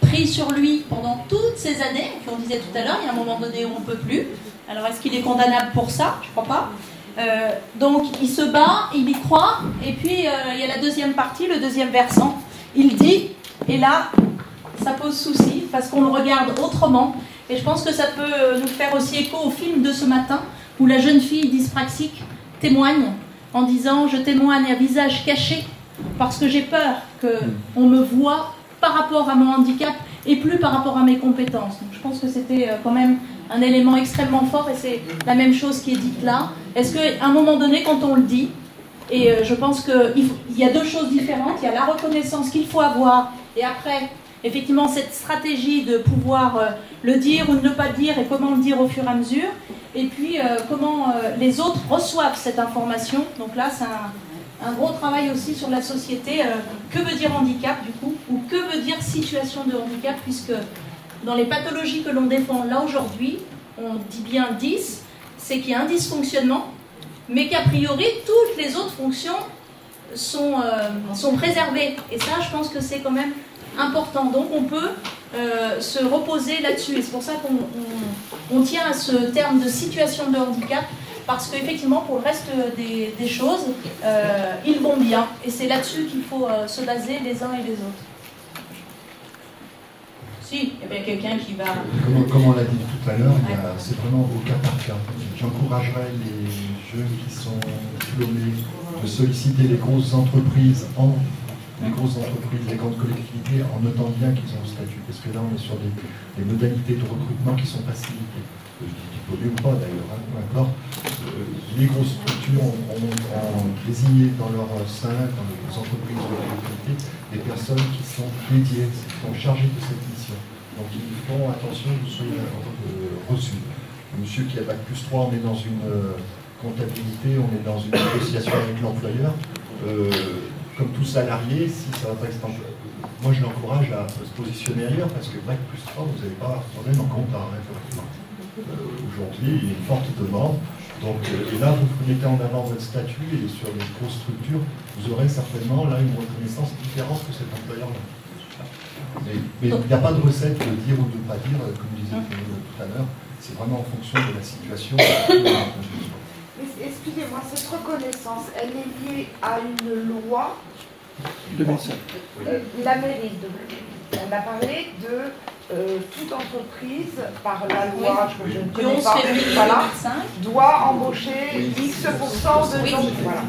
pris sur lui pendant toutes ces années, qu'on disait tout à l'heure, il y a un moment donné où on ne peut plus. Alors est-ce qu'il est condamnable pour ça? Je ne crois pas. Donc il se bat, il y croit, et puis il y a la deuxième partie, le deuxième versant. Il dit, et là, ça pose souci, parce qu'on le regarde autrement, et je pense que ça peut nous faire aussi écho au film de ce matin, où la jeune fille dyspraxique témoigne, en disant « Je témoigne à visage caché, parce que j'ai peur qu'on me voie par rapport à mon handicap, et plus par rapport à mes compétences. » Donc je pense que c'était quand même un élément extrêmement fort, et c'est la même chose qui est dite là. Est-ce qu'à un moment donné, quand on le dit, et je pense qu'il y a deux choses différentes, il y a la reconnaissance qu'il faut avoir, et après, effectivement, cette stratégie de pouvoir le dire ou ne pas dire, et comment le dire au fur et à mesure, et puis comment les autres reçoivent cette information. Donc là, c'est un gros travail aussi sur la société. Que veut dire handicap, du coup, ou que veut dire situation de handicap, puisque dans les pathologies que l'on défend là aujourd'hui, on dit bien 10, c'est qu'il y a un dysfonctionnement, mais qu'a priori, toutes les autres fonctions sont préservées. Et ça, je pense que c'est quand même important. Donc on peut se reposer là-dessus. Et c'est pour ça qu'on tient à ce terme de situation de handicap, parce qu'effectivement, pour le reste des choses, ils vont bien. Et c'est là-dessus qu'il faut se baser les uns et les autres. Si, il y a bien quelqu'un qui va... Comme on l'a dit tout à l'heure, c'est vraiment au cas par cas. J'encouragerais les jeunes qui sont diplômés de solliciter les grosses entreprises, les grandes collectivités, en notant bien qu'ils ont le statut. Parce que là, on est sur des modalités de recrutement qui sont facilitées. Je dis diplômés ou pas d'ailleurs, peu importe. Les grosses structures ont désigné dans leur sein, dans les entreprises de collectivité, des personnes qui sont dédiées, qui sont chargées de cette mission. Donc ils font attention, vous soyez reçus. Monsieur qui a bac+3, on est dans une comptabilité, on est dans une négociation avec l'employeur. comme tout salarié, si ça va pas être moi je l'encourage à se positionner ailleurs parce que Bac plus 3, vous n'allez pas quand même en compte à un recrutement. Aujourd'hui, il y a une forte demande. Donc, et là, vous mettez en avant votre statut et sur les grosses structures, vous aurez certainement là une reconnaissance différente que cet employeur-là. Mais il n'y a pas de recette de dire ou de ne pas dire, comme disait tout à l'heure, c'est vraiment en fonction de la situation. Excusez-moi, cette reconnaissance, elle est liée à une loi 2005. La mairie, on a parlé de toute entreprise, par la loi que je ne connais pas, voilà, doit embaucher X% de gens. Voilà.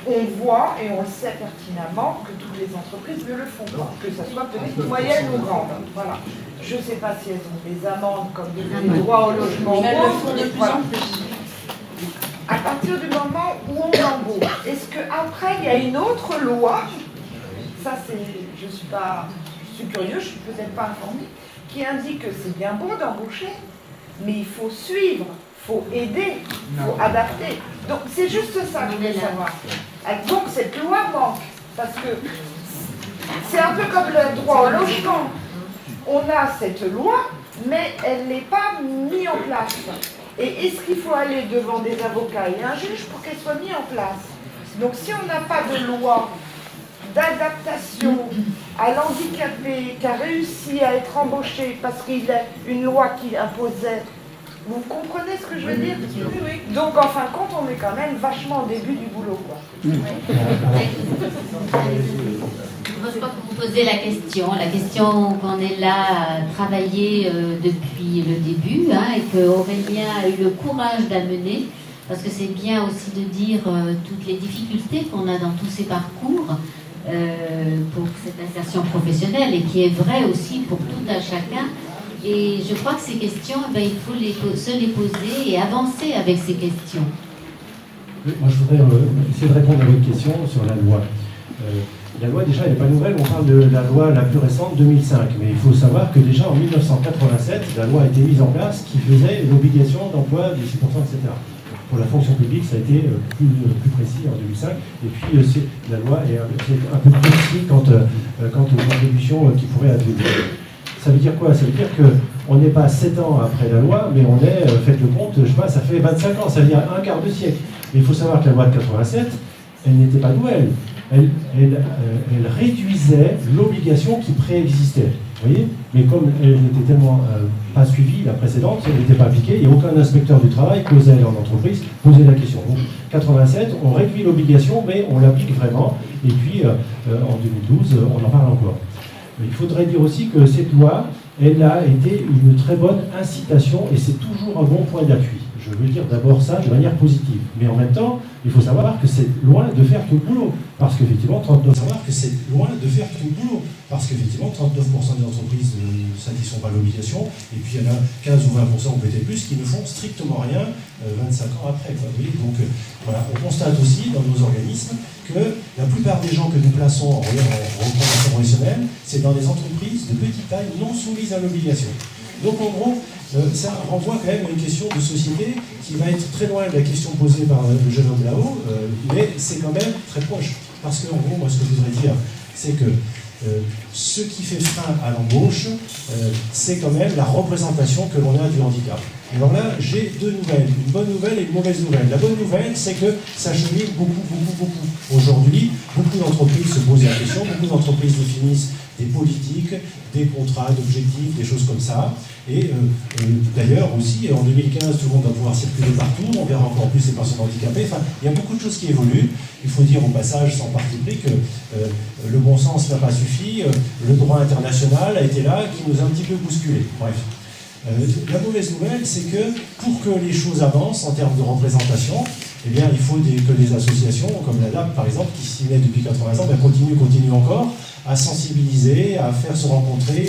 On voit et on le sait pertinemment que toutes les entreprises ne le font pas, que ce soit petites, moyennes ou grandes. Voilà. Je ne sais pas si elles ont des amendes comme des droits au logement. Mais elles le font de plus en plus. À partir du moment où on embauche, est-ce qu'après il y a une autre loi, ça c'est, je suis curieux, je ne suis peut-être pas informée, qui indique que c'est bien beau d'embaucher, mais il faut suivre, il faut aider, il faut adapter. Donc c'est juste ça que je voulais savoir. Donc cette loi manque, parce que c'est un peu comme le droit au logement. On a cette loi, mais elle n'est pas mise en place. Et est-ce qu'il faut aller devant des avocats et un juge pour qu'elle soit mise en place? Donc si on n'a pas de loi d'adaptation à l'handicapé qui a réussi à être embauché parce qu'il y a une loi qui imposait, vous comprenez ce que je veux dire? Donc en fin de compte, on est quand même vachement au début du boulot, quoi. Je pense que vous posez la question qu'on est là à travailler depuis le début, et que Aurélien a eu le courage d'amener, parce que c'est bien aussi de dire toutes les difficultés qu'on a dans tous ces parcours pour cette insertion professionnelle, et qui est vrai aussi pour tout un chacun. Et je crois que ces questions, il faut se les poser et avancer avec ces questions. Moi, je voudrais essayer de répondre à votre question sur la loi. La loi, déjà, elle n'est pas nouvelle. On parle de la loi la plus récente, 2005. Mais il faut savoir que déjà en 1987, la loi a été mise en place qui faisait l'obligation d'emploi de 6%, etc. Pour la fonction publique, ça a été plus précis en 2005. Et puis, la loi est un peu plus précis quant aux contributions qui pourraient advenir. Ça veut dire quoi? Ça veut dire qu'on n'est pas 7 ans après la loi, mais on est, faites le compte, je sais pas, ça fait 25 ans, ça veut dire un quart de siècle. Mais il faut savoir que la loi de 87, elle n'était pas nouvelle. Elle réduisait l'obligation qui préexistait. Vous voyez? Mais comme elle n'était tellement pas suivie, la précédente, elle n'était pas appliquée, il n'y a aucun inspecteur du travail qui osait aller en entreprise poser la question. Donc, 87, on réduit l'obligation, mais on l'applique vraiment. Et puis, en 2012, on en parle encore. Il faudrait dire aussi que cette loi, elle a été une très bonne incitation et c'est toujours un bon point d'appui. Je veux dire d'abord ça de manière positive. Mais en même temps, il faut savoir que c'est loin de faire tout le boulot. Parce qu'effectivement, 39% des entreprises ne satisfont pas l'obligation. Et puis il y en a 15 ou 20%, ou peut-être plus, qui ne font strictement rien 25 ans après. Donc voilà, on constate aussi dans nos organismes que la plupart des gens que nous plaçons en reconversion professionnelle, c'est dans des entreprises de petite taille non soumises à l'obligation. Donc en gros, ça renvoie quand même à une question de société qui va être très loin de la question posée par le jeune homme là-haut, mais c'est quand même très proche. Parce qu'en gros, moi ce que je voudrais dire, c'est que ce qui fait frein à l'embauche, c'est quand même la représentation que l'on a du handicap. Alors là, j'ai deux nouvelles, une bonne nouvelle et une mauvaise nouvelle. La bonne nouvelle, c'est que ça chemine beaucoup. Aujourd'hui, beaucoup d'entreprises se posent la question, beaucoup d'entreprises définissent des politiques, des contrats, d'objectifs, des choses comme ça. Et d'ailleurs aussi, en 2015, tout le monde va pouvoir circuler partout, on verra encore plus les personnes handicapées. Enfin, il y a beaucoup de choses qui évoluent. Il faut dire au passage, sans parti pris, que le bon sens n'a pas suffi, le droit international a été là, qui nous a un petit peu bousculés. Bref. La mauvaise nouvelle, c'est que pour que les choses avancent en termes de représentation, eh bien, il faut que les associations, comme la DAP par exemple, qui s'y met depuis 80 ans, continuent encore à sensibiliser, à faire se rencontrer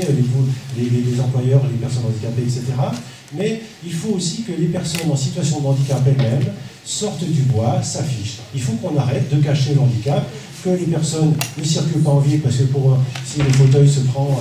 les employeurs, les personnes handicapées, etc. Mais il faut aussi que les personnes en situation de handicap elles-mêmes sortent du bois, s'affichent. Il faut qu'on arrête de cacher le handicap, que les personnes ne circulent pas en ville, parce que si le fauteuil se prend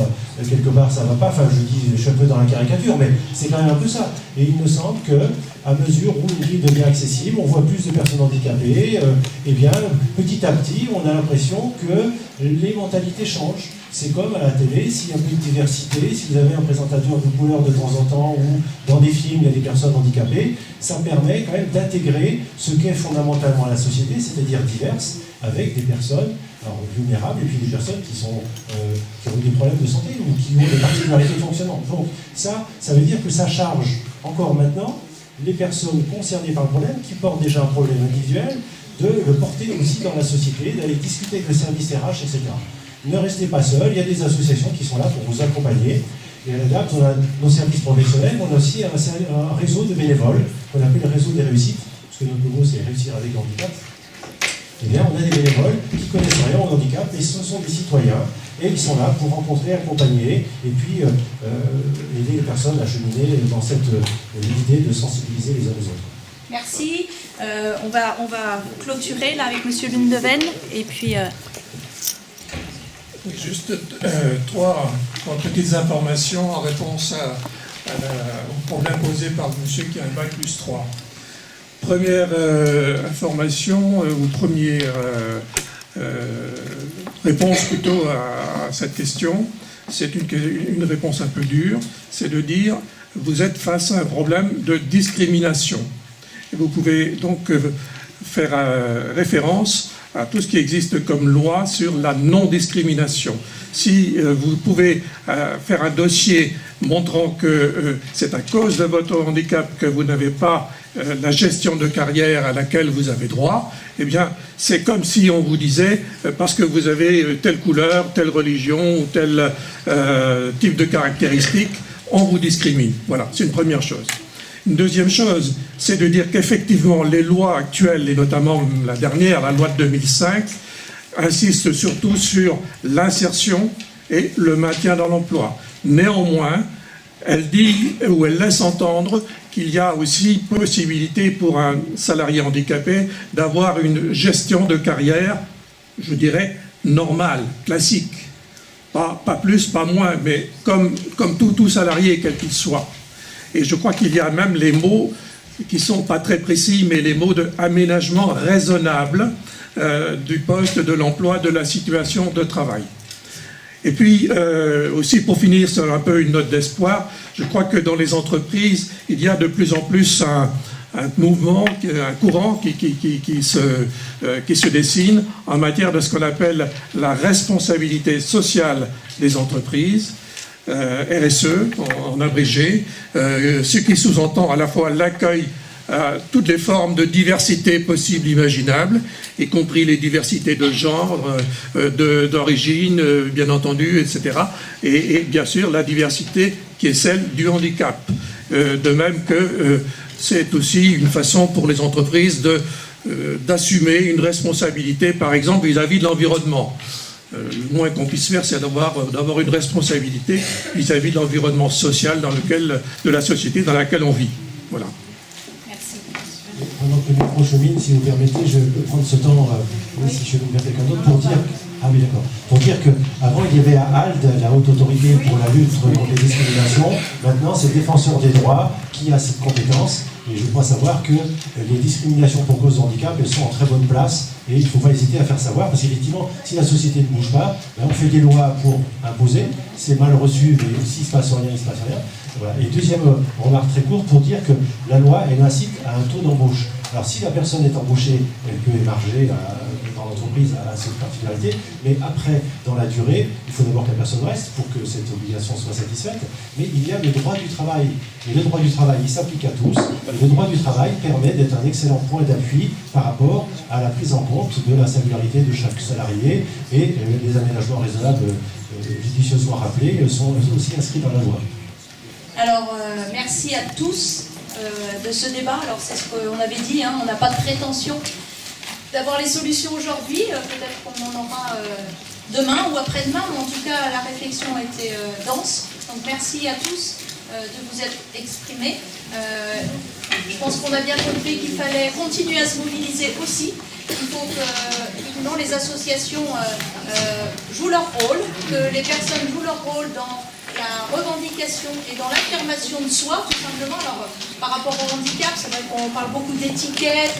quelque part, ça ne va pas. Enfin, je suis un peu dans la caricature, mais c'est quand même un peu ça. Et il me semble que à mesure où une ville devient accessible, on voit plus de personnes handicapées, et bien petit à petit, on a l'impression que les mentalités changent. C'est comme à la télé, s'il y a un peu de diversité, si vous avez un présentateur de couleur de temps en temps, ou dans des films, il y a des personnes handicapées, ça permet quand même d'intégrer ce qu'est fondamentalement la société, c'est-à-dire diverse, avec des personnes vulnérables et puis des personnes qui ont des problèmes de santé ou qui ont des particularités de fonctionnement. Donc ça veut dire que ça charge encore maintenant les personnes concernées par le problème, qui portent déjà un problème individuel, de le porter aussi dans la société, d'aller discuter avec le service RH, etc. Ne restez pas seul, il y a des associations qui sont là pour vous accompagner. Et à la date, on a nos services professionnels, on a aussi un réseau de bénévoles, qu'on appelle le réseau des réussites, parce que notre logo c'est réussir avec le handicap. Eh bien, on a des bénévoles qui connaissent rien au handicap, et ce sont des citoyens, et ils sont là pour rencontrer, accompagner, et puis aider les personnes à cheminer dans cette idée de sensibiliser les uns les autres. Merci. On va clôturer là avec Monsieur Lundeven, et puis... Juste trois petites informations en réponse au problème posé par monsieur qui a un bac plus 3. Première information, ou première réponse plutôt à cette question, c'est une réponse un peu dure, c'est de dire vous êtes face à un problème de discrimination. Et vous pouvez donc faire référence à tout ce qui existe comme loi sur la non-discrimination. Si vous pouvez faire un dossier montrant que c'est à cause de votre handicap que vous n'avez pas la gestion de carrière à laquelle vous avez droit, eh bien, c'est comme si on vous disait, parce que vous avez telle couleur, telle religion, ou tel type de caractéristiques, on vous discrimine. Voilà, c'est une première chose. Une deuxième chose, c'est de dire qu'effectivement, les lois actuelles, et notamment la dernière, la loi de 2005, insistent surtout sur l'insertion et le maintien dans l'emploi. Néanmoins, elle dit, ou elle laisse entendre qu'il y a aussi possibilité pour un salarié handicapé d'avoir une gestion de carrière, je dirais, normale, classique. Pas plus, pas moins, mais comme tout salarié, quel qu'il soit. Et je crois qu'il y a même les mots qui ne sont pas très précis, mais les mots de aménagement raisonnable du poste, de l'emploi, de la situation de travail. Et puis, aussi pour finir sur un peu une note d'espoir, je crois que dans les entreprises, il y a de plus en plus un mouvement, un courant qui se dessine en matière de ce qu'on appelle la responsabilité sociale des entreprises, RSE en abrégé, ce qui sous-entend à la fois l'accueil à toutes les formes de diversité possibles, imaginables, y compris les diversités de genre, d'origine, bien entendu, etc. Et bien sûr la diversité qui est celle du handicap. De même que c'est aussi une façon pour les entreprises d'assumer une responsabilité, par exemple, vis-à-vis de l'environnement. Le moins qu'on puisse faire, c'est d'avoir une responsabilité vis-à-vis de l'environnement social de la société dans laquelle on vit. Voilà. Merci. Pendant que le micro chemine, si vous permettez, je peux prendre ce temps, si je peux me quelqu'un d'autre, pour dire... Ah oui, d'accord. Pour dire qu'avant, il y avait à HALD, la haute autorité pour la lutte contre les discriminations. Maintenant, c'est le défenseur des droits qui a cette compétence. Et je crois savoir que les discriminations pour cause de handicap, elles sont en très bonne place. Et il ne faut pas hésiter à faire savoir, parce qu'effectivement, si la société ne bouge pas, on fait des lois pour imposer. C'est mal reçu, mais s'il ne se passe rien, il ne se passe rien. Voilà. Et deuxième remarque très courte, pour dire que la loi, elle incite à un taux d'embauche. Alors si la personne est embauchée, elle peut émarger dans l'entreprise à cette particularité, mais après, dans la durée, il faut d'abord que la personne reste pour que cette obligation soit satisfaite, mais il y a le droit du travail. Et le droit du travail, il s'applique à tous. Le droit du travail permet d'être un excellent point d'appui par rapport à la prise en compte de la singularité de chaque salarié, et les aménagements raisonnables, judicieusement rappelés, sont aussi inscrits dans la loi. Alors, merci à tous de ce débat. Alors, c'est ce qu'on avait dit, hein, on n'a pas de prétention d'avoir les solutions aujourd'hui. Peut-être qu'on en aura demain ou après-demain, mais en tout cas, la réflexion a été dense. Donc, merci à tous de vous être exprimés. Je pense qu'on a bien compris qu'il fallait continuer à se mobiliser aussi. Il faut que effectivement, les associations jouent leur rôle, que les personnes jouent leur rôle dans la la revendication et dans l'affirmation de soi, tout simplement. Alors, par rapport au handicap, c'est vrai qu'on parle beaucoup d'étiquettes.